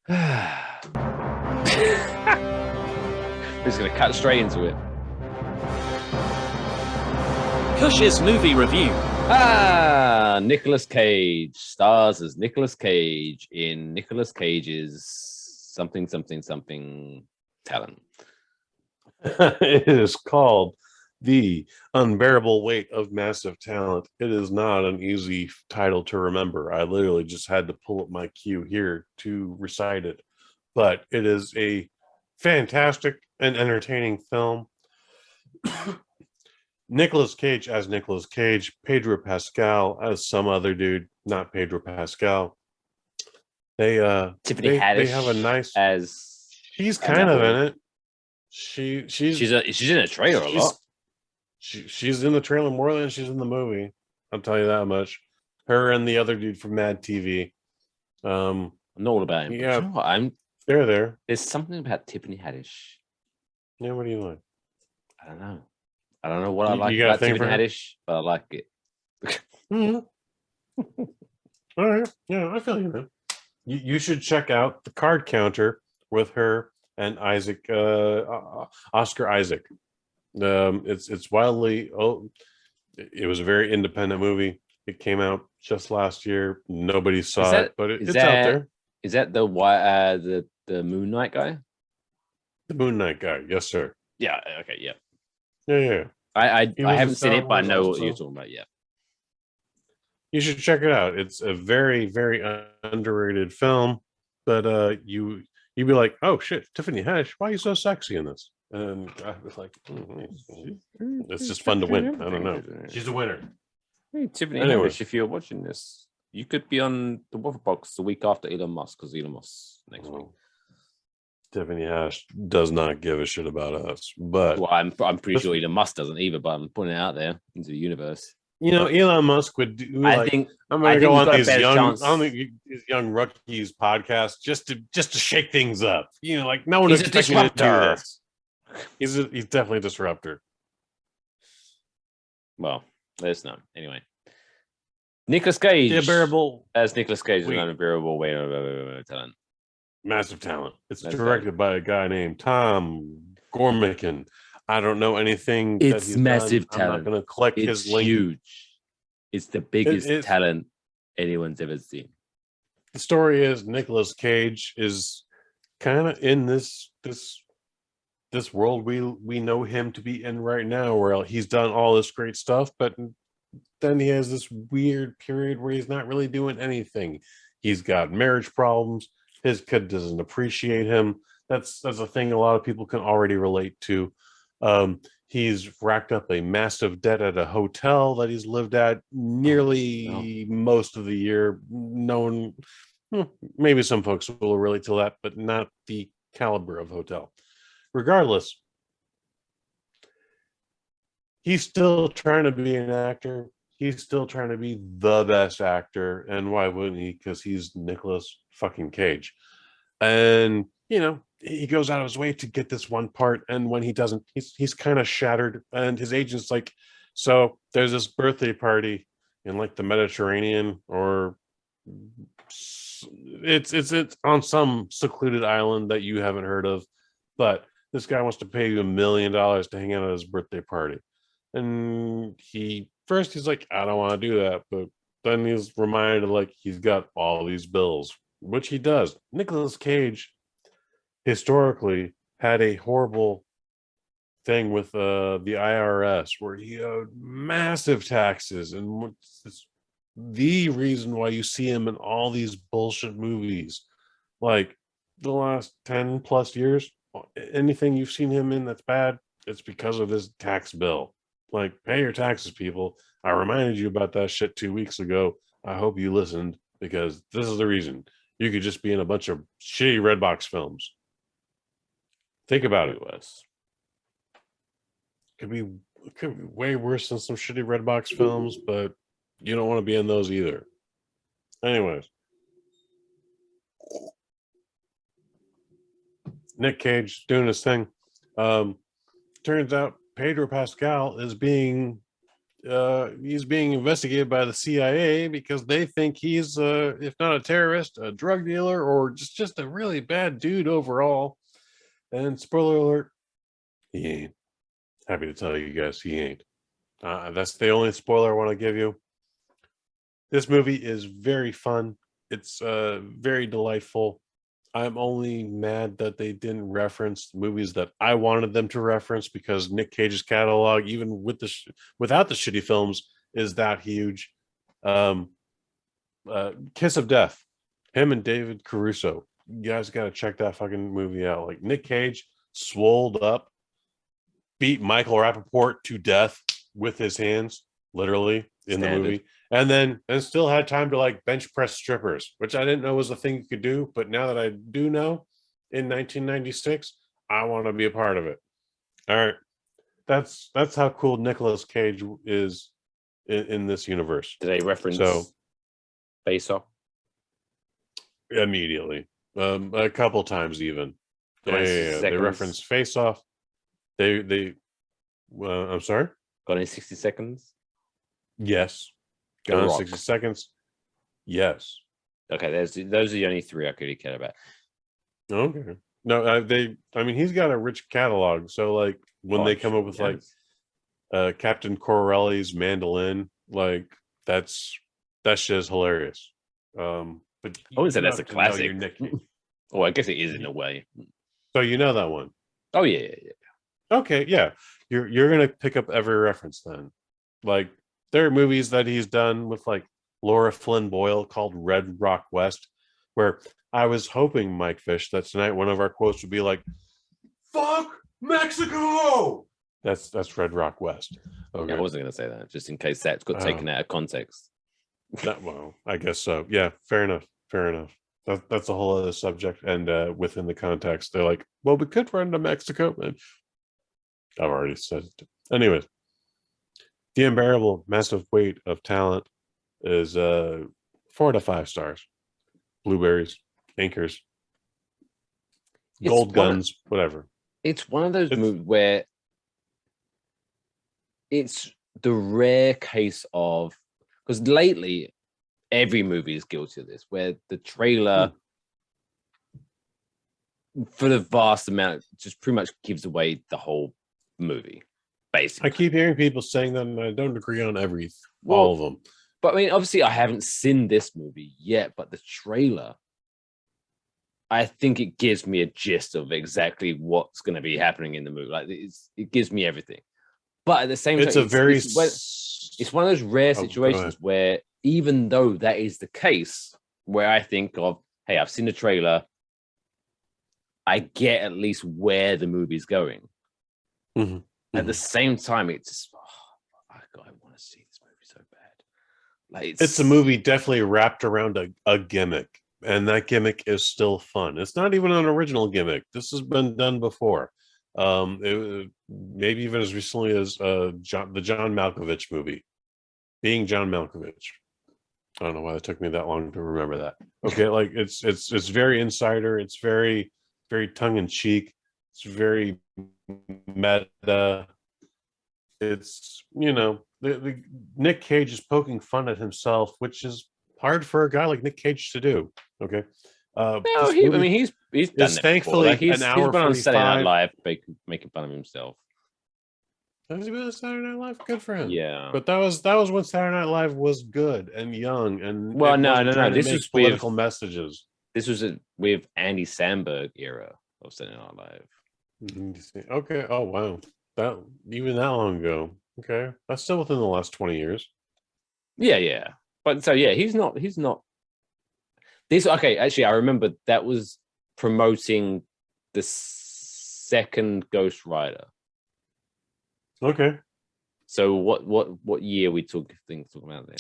Speaker 2: We're just going to cut straight into it.
Speaker 1: Kush's movie review.
Speaker 2: Nicolas Cage stars as Nicolas Cage in Nicolas Cage's something talent.
Speaker 3: It is called The Unbearable Weight of Massive Talent. It is not an easy title to remember. I literally just had to pull up my cue here to recite it. But it is a fantastic and entertaining film. Nicolas Cage as Nicolas Cage, Pedro Pascal as some other dude, not Pedro Pascal.
Speaker 2: Tiffany Haddish.
Speaker 3: They have a nice
Speaker 2: as
Speaker 3: she's kind of in it. She's
Speaker 2: in a trailer a lot.
Speaker 3: She's in the trailer more than she's in the movie. I'll tell you that much. Her and the other dude from Mad TV.
Speaker 2: I know all about him.
Speaker 3: Yeah,
Speaker 2: you know what?
Speaker 3: they're there.
Speaker 2: There's something about Tiffany Haddish.
Speaker 3: Yeah, what do you like?
Speaker 2: I don't know what I like about Tiffany Haddish, but I like it.
Speaker 3: Mm-hmm. All right. Yeah, I feel you, man. You should check out The Card Counter with her and Oscar Isaac. It's wildly. It was a very independent movie. It came out just last year. Nobody saw it, but it's out there.
Speaker 2: Is that the Moon Knight guy?
Speaker 3: The Moon Knight guy, yes, sir.
Speaker 2: Yeah. Okay. Yeah.
Speaker 3: Yeah.
Speaker 2: I haven't seen it, but I know what you're talking about. Yeah.
Speaker 3: You should check it out. It's a very, very underrated film. But you'd be like, oh shit, Tiffany Haddish, why are you so sexy in this? And I was like, it's just fun to win. I don't know. She's a winner.
Speaker 2: Hey, Tiffany Haddish, if you're watching this, you could be on the Waffle Box the week after Elon Musk, because Elon Musk next week.
Speaker 3: Tiffany Hash does not give a shit about us, but
Speaker 2: Well, I'm pretty sure Elon Musk doesn't either, but I'm putting it out there into the universe.
Speaker 3: Elon Musk would do
Speaker 2: I
Speaker 3: like,
Speaker 2: think
Speaker 3: I'm
Speaker 2: I
Speaker 3: gonna
Speaker 2: think
Speaker 3: go
Speaker 2: we've
Speaker 3: on
Speaker 2: got a
Speaker 3: these
Speaker 2: better
Speaker 3: young
Speaker 2: chance.
Speaker 3: on these young rookies podcast just to shake things up. Like no one
Speaker 2: He's a
Speaker 3: expects me to do
Speaker 2: disruptor.
Speaker 3: this. He's definitely a disruptor.
Speaker 2: Well, there's none. Anyway, Nicolas Cage.
Speaker 3: The unbearable,
Speaker 2: As Nicolas Cage is
Speaker 3: Wait.
Speaker 2: an unbearable way of talent.
Speaker 3: massive talent. It's
Speaker 2: That's
Speaker 3: directed by a guy named Tom Gormican. I don't know anything that
Speaker 2: It's
Speaker 3: he's
Speaker 2: massive
Speaker 3: done. I'm
Speaker 2: talent.
Speaker 3: not going to click
Speaker 2: It's
Speaker 3: his link.
Speaker 2: huge. It's the biggest
Speaker 3: it's-
Speaker 2: talent anyone's ever seen.
Speaker 3: The story is Nicolas Cage is kind of in this world we know him to be in right now, where he's done all this great stuff, but then he has this weird period where he's not really doing anything. He's got marriage problems. His kid doesn't appreciate him. That's a thing a lot of people can already relate to. He's racked up a massive debt at a hotel that he's lived at nearly most of the year. No one, maybe some folks will relate to that, but not the caliber of hotel. Regardless, he's still trying to be an actor. He's still trying to be the best actor. And why wouldn't he? Because he's Nicolas fucking Cage. And, he goes out of his way to get this one part. And when he doesn't, he's kind of shattered. And his agent's like, so there's this birthday party in like the Mediterranean, or it's on some secluded island that you haven't heard of. But this guy wants to pay you $1 million to hang out at his birthday party. And he's like, I don't want to do that. But then he's reminded, like, he's got all these bills, which he does. Nicolas Cage historically had a horrible thing with the IRS, where he owed massive taxes. And the reason why you see him in all these bullshit movies, like the last 10 plus years, anything you've seen him in that's bad, it's because of his tax bill. Like, pay your taxes, people. I reminded you about that shit 2 weeks ago. I hope you listened, because this is the reason. You could just be in a bunch of shitty Redbox films. Think about it. Could be way worse than some shitty Redbox films, but you don't want to be in those either. Anyways, Nick Cage doing his thing. Turns out Pedro Pascal is being investigated by the CIA because they think he's if not a terrorist, a drug dealer, or just a really bad dude overall. And spoiler alert, he ain't. Happy to tell you guys, he ain't. That's the only spoiler I want to give you. This movie is very fun. It's very delightful. I'm only mad that they didn't reference movies that I wanted them to reference, because Nick Cage's catalog, even with without the shitty films, is that huge. Kiss of Death, him and David Caruso. You guys got to check that fucking movie out. Like, Nick Cage swolled up, beat Michael Rappaport to death with his hands, literally, in the movie. And still had time to like bench press strippers, which I didn't know was a thing you could do. But now that I do know, in 1996, I want to be a part of it. All right. That's how cool Nicolas Cage is in this universe.
Speaker 2: Did they reference Face Off?
Speaker 3: Immediately. A couple times even.
Speaker 2: Yeah.
Speaker 3: They reference Face Off. I'm sorry?
Speaker 2: Got any 60 seconds?
Speaker 3: Yes.
Speaker 2: The
Speaker 3: Gone in
Speaker 2: Rock.
Speaker 3: 60 seconds. Yes.
Speaker 2: Okay, those are the only three I really care about.
Speaker 3: Okay. No, he's got a rich catalog. So like when they come up with like Captain Corelli's mandolin, like that shit is hilarious. But
Speaker 2: I wouldn't say that's a classic. Oh, I guess it is in a way.
Speaker 3: So you know that one.
Speaker 2: Oh yeah.
Speaker 3: Okay, yeah. You're gonna pick up every reference then. Like, there are movies that he's done with like Laura Flynn Boyle called Red Rock West, where I was hoping, Mike Fish, that tonight one of our quotes would be like, "Fuck Mexico." That's Red Rock West. Okay.
Speaker 2: I wasn't gonna say that, just in case that got taken out of context.
Speaker 3: Well, I guess so. Yeah, fair enough. that's a whole other subject. And within the context, they're like, well, we could run to Mexico. And I've already said it. Anyways, the unbearable massive weight of talent is 4 to 5 stars. Blueberries, anchors, gold guns, whatever.
Speaker 2: It's one of those movies where it's the rare case of, because lately every movie is guilty of this, where the trailer for the vast amount just pretty much gives away the whole movie, basically.
Speaker 3: I keep hearing people saying that, and I don't agree on all of them.
Speaker 2: But I mean, obviously I haven't seen this movie yet, but the trailer, I think it gives me a gist of exactly what's going to be happening in the movie. Like it gives me everything. But at the same time, it's one of those rare situations where, even though that is the case, where I think of, hey, I've seen the trailer, I get at least where the movie's going.
Speaker 3: Mm-hmm.
Speaker 2: At the same time, it's just, I want to see this movie so bad. Like
Speaker 3: it's a movie definitely wrapped around a gimmick, and that gimmick is still fun. It's not even an original gimmick. This has been done before. Maybe even as recently as the John Malkovich movie, Being John Malkovich. I don't know why it took me that long to remember that. Okay, like it's very insider. It's very tongue in cheek. It's very meta. It's the Nick Cage is poking fun at himself, which is hard for a guy like Nick Cage to do. Okay.
Speaker 2: No, he's done that
Speaker 3: thankfully
Speaker 2: like he's
Speaker 3: an hour
Speaker 2: been on
Speaker 3: 45.
Speaker 2: Saturday Night Live making fun of himself.
Speaker 3: Has he been on Saturday Night Live? Good for him.
Speaker 2: Yeah,
Speaker 3: but that was when Saturday Night Live was good and young and
Speaker 2: no. This was
Speaker 3: political messages.
Speaker 2: This was with Andy Samberg era of Saturday Night Live.
Speaker 3: Okay. Oh wow, that long ago. Okay, that's still within the last 20 years.
Speaker 2: Yeah. But so yeah, he's not. This okay. Actually, I remember that was promoting the second Ghost Rider.
Speaker 3: Okay.
Speaker 2: So what year we talking about then?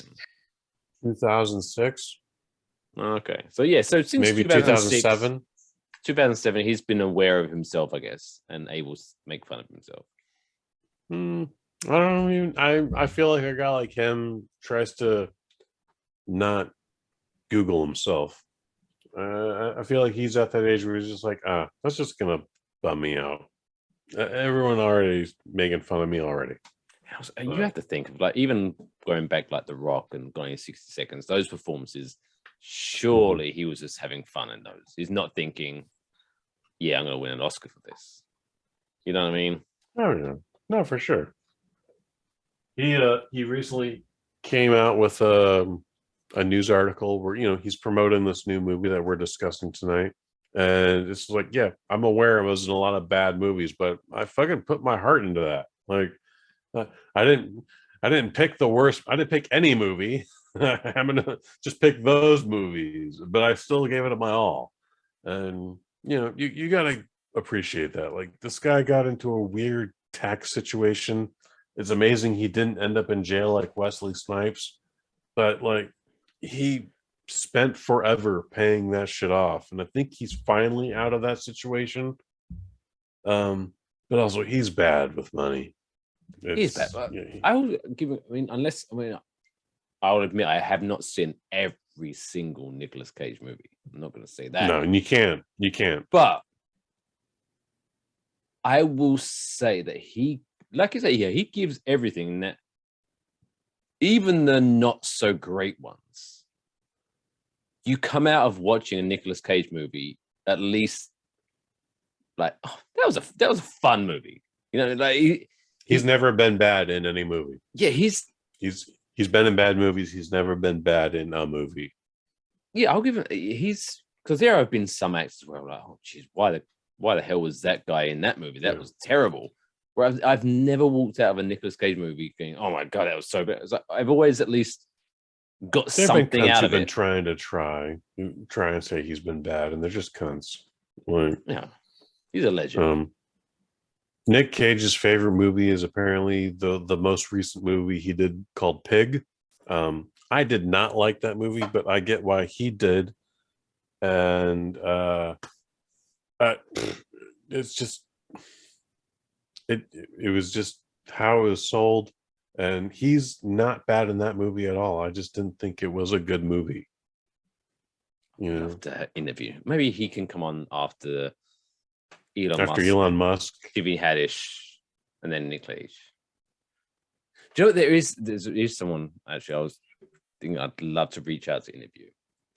Speaker 3: 2006.
Speaker 2: Okay. So yeah. So since
Speaker 3: maybe 2007.
Speaker 2: 2007, he's been aware of himself, I guess, and able to make fun of himself.
Speaker 3: I don't even. I feel like a guy like him tries to not Google himself. I feel like he's at that age where he's just like, that's just gonna bum me out. Everyone already is making fun of me already.
Speaker 2: You have to think of, like, even going back like The Rock and going in 60 Seconds, those performances, surely he was just having fun in those. He's not thinking, yeah, I'm gonna win an Oscar for this. You know what I mean?
Speaker 3: Oh yeah, no, for sure. He recently came out with a news article where he's promoting this new movie that we're discussing tonight, and it's like, yeah, I'm aware I was in a lot of bad movies, but I fucking put my heart into that. Like, I didn't pick the worst. I didn't pick any movie. I'm gonna just pick those movies, but I still gave it my all. And you gotta appreciate that. Like, this guy got into a weird tax situation. It's amazing he didn't end up in jail like Wesley Snipes, but like, he spent forever paying that shit off, and I think he's finally out of that situation. But also, he's bad with money.
Speaker 2: He's bad. I would give. I would admit I have not seen every single Nicolas Cage movie. I'm not going to say that.
Speaker 3: No, and you can't.
Speaker 2: But I will say that he, like you say, yeah, he gives everything. That even the not so great ones, you come out of watching a Nicolas Cage movie at least like, oh, that was a fun movie. Like
Speaker 3: he's never been bad in any movie.
Speaker 2: Yeah,
Speaker 3: he's been in bad movies. He's never been bad in a movie.
Speaker 2: Yeah, I'll give him. Because there have been some actors where I'm like, oh, geez, why the hell was that guy in that movie? That was terrible. Where I've never walked out of a Nicolas Cage movie going, oh my god, that was so bad. It's like, I've always at least got something out of it.
Speaker 3: Trying to try and say he's been bad, and they're just cunts. Like,
Speaker 2: yeah, he's a legend.
Speaker 3: Nick Cage's favorite movie is apparently the most recent movie he did called Pig. I did not like that movie, but I get why he did. and it's just it was just how it was sold, and he's not bad in that movie at all. I just didn't think it was a good movie. You know,
Speaker 2: To interview. Maybe he can come on after
Speaker 3: after Elon Musk,
Speaker 2: Jimmy Haddish, and then Nicolas. Do you know what there is someone actually I was thinking I'd love to reach out to interview,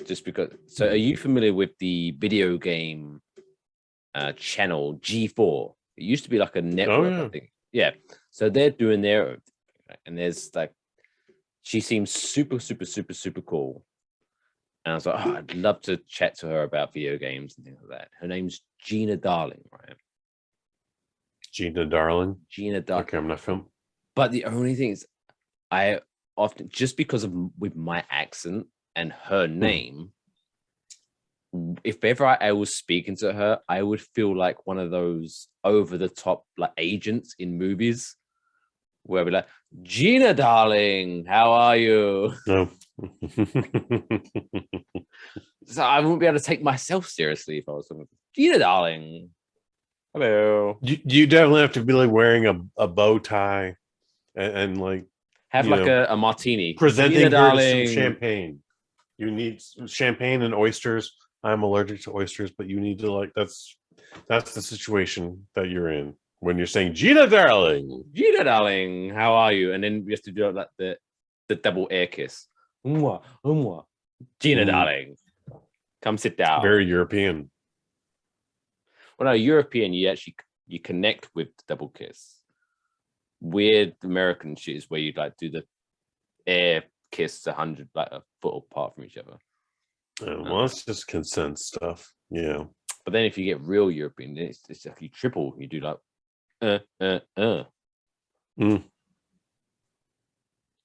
Speaker 2: just because. So, are you familiar with the video game channel G4? It used to be like a network, I think. Yeah. So they're doing their own thing, and there's like, she seems super, super, super, super cool. And I was like, oh, I'd love to chat to her about video games and things like that. Her name's Gina Darling, right?
Speaker 3: Gina Darling.
Speaker 2: Gina Darling.
Speaker 3: Okay, I'm not film.
Speaker 2: But the only thing is, I often, just because of with my accent and her name, if ever I was speaking to her, I would feel like one of those over the top like agents in movies, where I'd be like, Gina Darling, how are you?
Speaker 3: No.
Speaker 2: So I wouldn't be able to take myself seriously if I was someone. Gina Darling, hello.
Speaker 3: You definitely have to be like wearing a bow tie and like
Speaker 2: have like a martini.
Speaker 3: Presenting
Speaker 2: Gina
Speaker 3: her
Speaker 2: Darling.
Speaker 3: some champagne. You need champagne and oysters. I'm allergic to oysters, but you need to like that's the situation that you're in when you're saying Gina Darling.
Speaker 2: Gina Darling, how are you? And then we have to do like the double air kiss. Gina Darling, come sit down.
Speaker 3: Very European.
Speaker 2: Well, no, European, you connect with the double kiss. Weird American shit is where you like do the air kiss 100 like a foot apart from each other.
Speaker 3: Well, it's just consent stuff. Yeah.
Speaker 2: But then if you get real European, it's like you triple. You do like I don't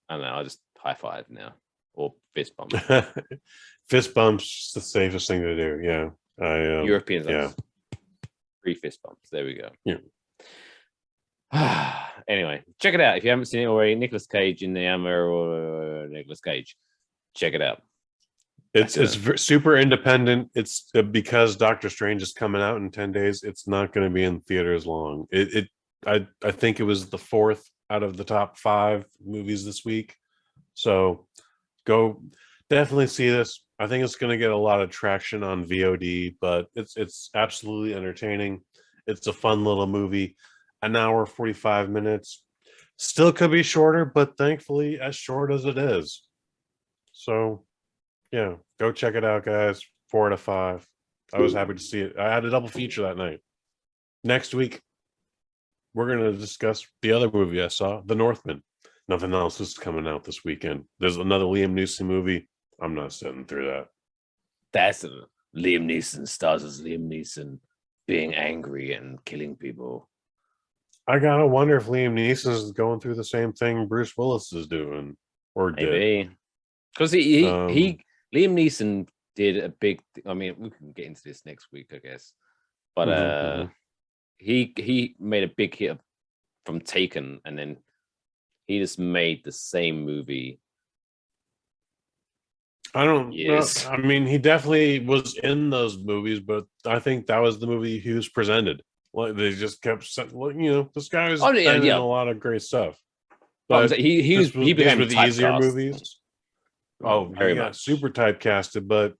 Speaker 2: know. I just high five now or fist bump.
Speaker 3: Fist bumps the safest thing to do. Yeah.
Speaker 2: Europeans.
Speaker 3: Yeah.
Speaker 2: 3 fist bumps. There we go.
Speaker 3: Yeah.
Speaker 2: Anyway, check it out if you haven't seen it already. Nicolas Cage in the Hammer or Nicolas Cage. Check it out.
Speaker 3: It's super independent. It's because Doctor Strange is coming out in 10 days. It's not going to be in theaters long. I think it was the 4th out of the top 5 movies this week. So go definitely see this. I think it's going to get a lot of traction on VOD, but it's absolutely entertaining. It's a fun little movie. An hour 45 minutes. Still could be shorter, but thankfully as short as it is. So yeah, go check it out, guys. 4 out of 5. I was happy to see it. I had a double feature that night. Next week, we're going to discuss the other movie I saw, The Northman. Nothing else is coming out this weekend. There's another Liam Neeson movie. I'm not sitting through that.
Speaker 2: That's Liam Neeson stars as Liam Neeson being angry and killing people.
Speaker 3: I gotta wonder if Liam Neeson is going through the same thing Bruce Willis is doing, or
Speaker 2: maybe because Liam Neeson did a big. I mean, we can get into this next week, I guess. But he made a big hit from Taken, and then he just made the same movie.
Speaker 3: I don't know. I mean, he definitely was in those movies, but I think that was the movie he was presented. Like they just kept, this guy was in a lot of great stuff.
Speaker 2: But he became
Speaker 3: the easier movies. Oh, he got super typecasted, but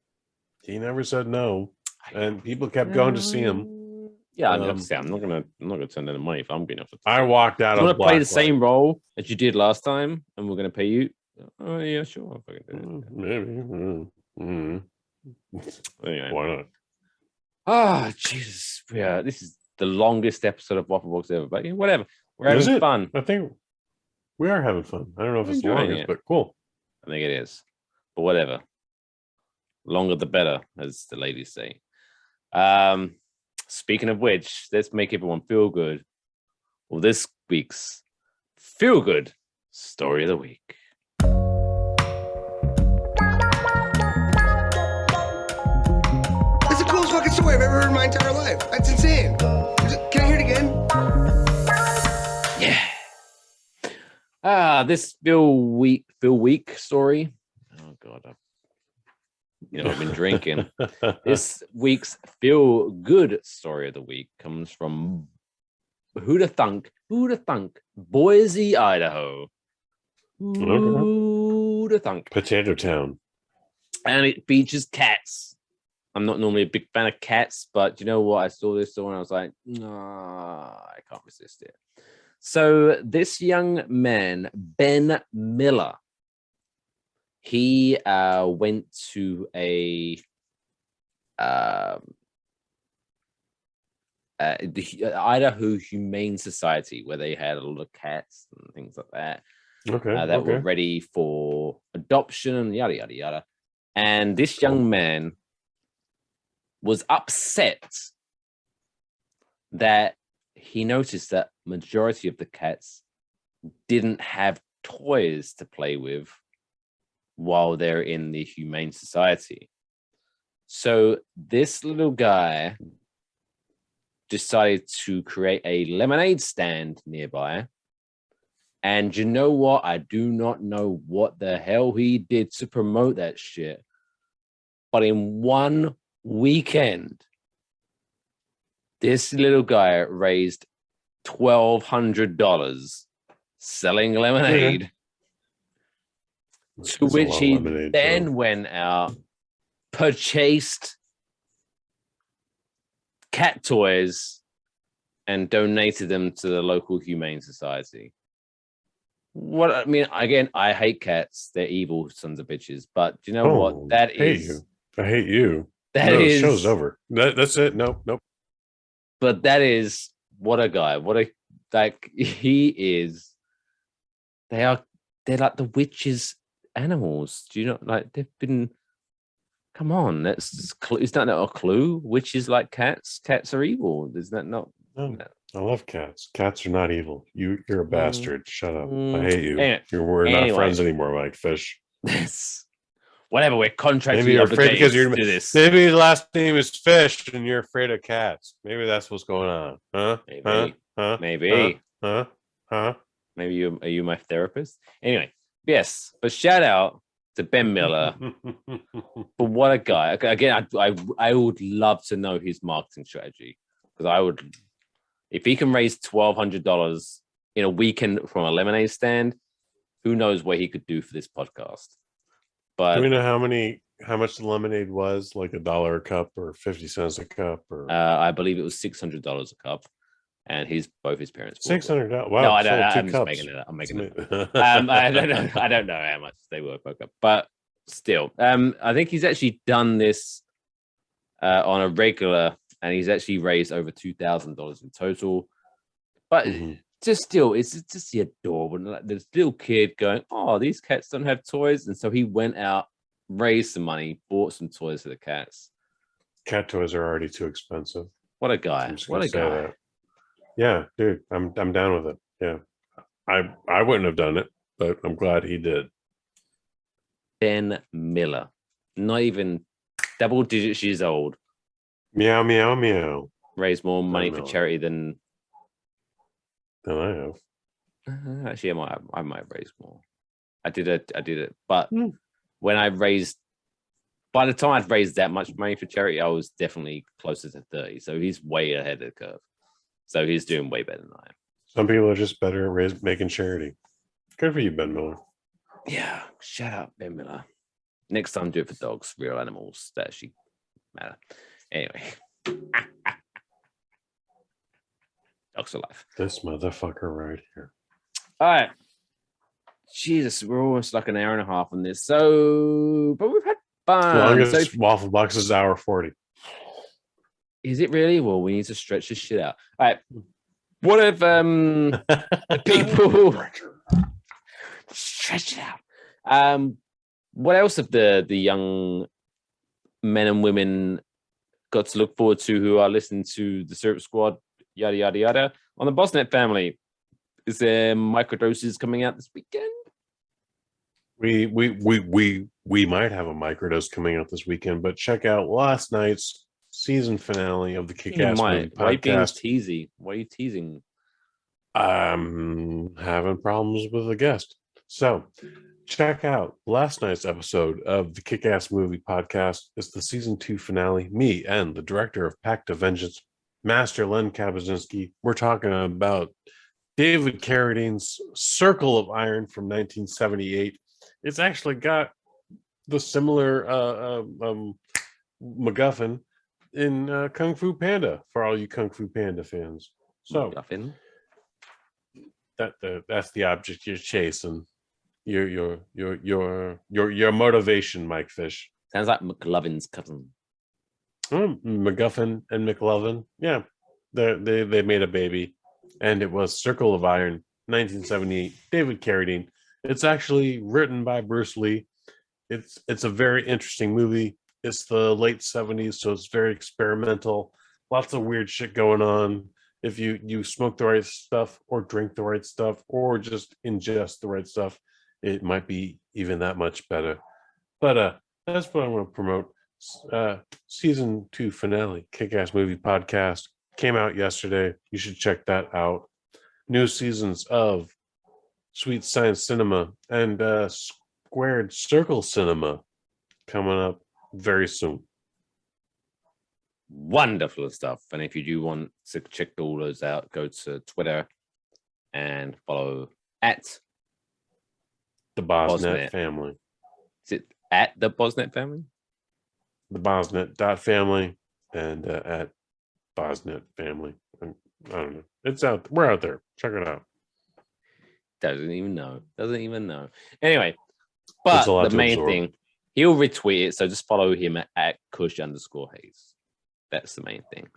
Speaker 3: he never said no, and people kept going to see him.
Speaker 2: Yeah, I'm not gonna send them the money if I'm being offered.
Speaker 3: I walked out.
Speaker 2: You want to play the same role that you did last time, and we're gonna pay you? Oh yeah, sure. I'll fucking do it.
Speaker 3: Maybe. Anyway. Why not?
Speaker 2: Oh Jesus! Yeah, this is the longest episode of Waffle Box ever, but whatever. We're having fun.
Speaker 3: I think we are having fun. I don't know if it's the longest, but cool.
Speaker 2: I think it is. But whatever. Longer the better, as the ladies say. Speaking of which, let's make everyone feel good. Well, this week's Feel Good Story of the Week.
Speaker 5: That's the coolest fucking story I've ever heard in my entire life. That's insane. Can I hear it again?
Speaker 2: Yeah. This Phil Week story. Oh god. You know, I've been drinking. This week's feel good story of the week comes from who'da thunk, Boise, Idaho. Who'da thunk.
Speaker 3: Potato Town.
Speaker 2: And it features cats. I'm not normally a big fan of cats, but you know what? I saw this story and I was like, nah, I can't resist it. So this young man, Ben Miller, he went to the Idaho Humane Society where they had a lot of cats and things like that. That were ready for adoption and yada, yada, yada. And this young man was upset that he noticed that majority of the cats didn't have toys to play with while they're in the Humane Society. So this little guy decided to create a lemonade stand nearby. And you know what? I do not know what the hell he did to promote that shit. But in one weekend, this little guy raised $1,200 selling lemonade. To which he then went out, purchased cat toys, and donated them to the local Humane Society. What I mean, again, I hate cats. They're evil sons of bitches. But you know what? That is.
Speaker 3: I hate you.
Speaker 2: That is.
Speaker 3: The show's over. That's it. Nope.
Speaker 2: But that is what a guy. What a he is. They're like the witches' animals. Do you know? Like they've been. Come on, is that not a clue? Witches like cats. Cats are evil. Is that not?
Speaker 3: No. I love cats. Cats are not evil. You're a bastard. Shut up. I hate you. We're not friends anymore, like fish.
Speaker 2: Whatever. We're contracted.
Speaker 3: Maybe you're afraid because
Speaker 2: to this.
Speaker 3: Maybe his last name is Fish, and you're afraid of cats. Maybe that's what's going on. Huh?
Speaker 2: Maybe.
Speaker 3: Huh?
Speaker 2: Maybe.
Speaker 3: Huh?
Speaker 2: Maybe are you my therapist? Anyway, yes. But shout out to Ben Miller. But what a guy! Again, I would love to know his marketing strategy because I would. If he can raise $1,200 in a weekend from a lemonade stand, who knows what he could do for this podcast? But
Speaker 3: do we know how much the lemonade was? Like $1 a cup or 50 cents a cup? Or
Speaker 2: I believe it was $600 a cup, and both his parents.
Speaker 3: $600. Wow!
Speaker 2: No, I don't. I'm
Speaker 3: cups.
Speaker 2: just making it up. I'm making it up. I don't know. I don't know how much they were both up, but still, I think he's actually done this on a regular. And he's actually raised over $2,000 in total. But just still, it's just the adorable. Like this little kid going, "Oh, these cats don't have toys," and so he went out, raised some money, bought some toys for the cats.
Speaker 3: Cat toys are already too expensive.
Speaker 2: What a guy! What a guy!
Speaker 3: That. Yeah, dude, I'm down with it. Yeah, I wouldn't have done it, but I'm glad he did.
Speaker 2: Ben Miller, not even double digits years old.
Speaker 3: Meow, meow, meow.
Speaker 2: Raise more money for charity than
Speaker 3: I have.
Speaker 2: Actually, I might have raised more. I did it. But when I raised, by the time I'd raised that much money for charity, I was definitely closer to 30. So he's way ahead of the curve. So he's doing way better than I am.
Speaker 3: Some people are just better at making charity. Good for you, Ben Miller.
Speaker 2: Yeah, shout out Ben Miller. Next time, do it for dogs, real animals that actually matter. Anyway, dogs are life.
Speaker 3: This motherfucker right here.
Speaker 2: All right. Jesus, we're almost like an hour and a half on this. So, but we've had fun.
Speaker 3: Longest waffle box is hour 40.
Speaker 2: Is it really? Well, we need to stretch this shit out. All right. What if the people stretch it out? What else have the young men and women got to look forward to who are listening to the Syrup Squad, yada yada yada, on the Bossnet family? Is there microdoses coming out this weekend?
Speaker 3: We might have a microdose coming out this weekend, but check out last night's season finale of the Kick-Ass Movie
Speaker 2: Why are you being
Speaker 3: podcast.
Speaker 2: teasy? Why are you teasing?
Speaker 3: I'm having problems with the guest. So check out last night's episode of the Kick-Ass Movie Podcast. It's the season 2 finale. Me and the director of Pact of Vengeance, Master Len Kabaczynski. We're talking about David Carradine's Circle of Iron from 1978. It's actually got the similar MacGuffin in Kung Fu Panda for all you Kung Fu Panda fans. So
Speaker 2: MacGuffin.
Speaker 3: That's the object you're chasing. Your motivation, Mike Fish.
Speaker 2: Sounds like McLovin's cousin.
Speaker 3: MacGuffin and McLovin. Yeah, they made a baby, and it was Circle of Iron, 1978. David Carradine. It's actually written by Bruce Lee. It's a very interesting movie. It's the late 70s, so it's very experimental. Lots of weird shit going on. If you smoke the right stuff, or drink the right stuff, or just ingest the right stuff, it might be even that much better. But that's what I want to promote. Season 2 finale, Kick-Ass Movie Podcast, came out yesterday. You should check that out. New seasons of Sweet Science Cinema and Squared Circle Cinema coming up very soon.
Speaker 2: Wonderful stuff. And if you do want to check all those out, go to Twitter and follow at
Speaker 3: The Bosnet Family.
Speaker 2: Is it at the Bosnet Family?
Speaker 3: The Bosnet.family and at Bosnet Family. I don't know. It's out. We're out there. Check it out.
Speaker 2: Doesn't even know. Anyway, but the main thing, he'll retweet it. So just follow him at Kush_Hayes. That's the main thing.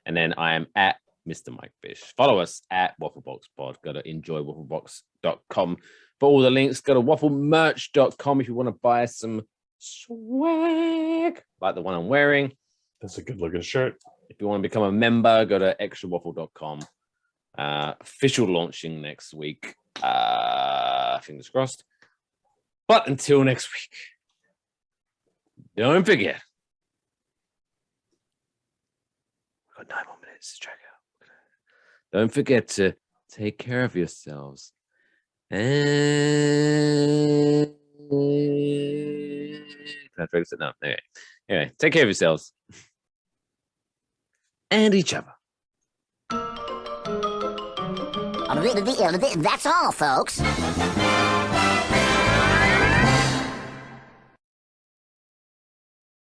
Speaker 2: And then I am at Mr. Mike Fish. Follow us at WaffleboxPod. Go to enjoywafflebox.com for all the links. Go to wafflemerch.com if you want to buy some swag like the one I'm wearing.
Speaker 3: That's a good looking shirt.
Speaker 2: If you want to become a member, go to extrawaffle.com. Official launching next week. Fingers crossed. But until next week, don't forget. We've got 9 more minutes to check out. Don't forget to take care of yourselves. And can I drink it? No. Okay. Anyway, take care of yourselves and each other.
Speaker 7: That's all, folks.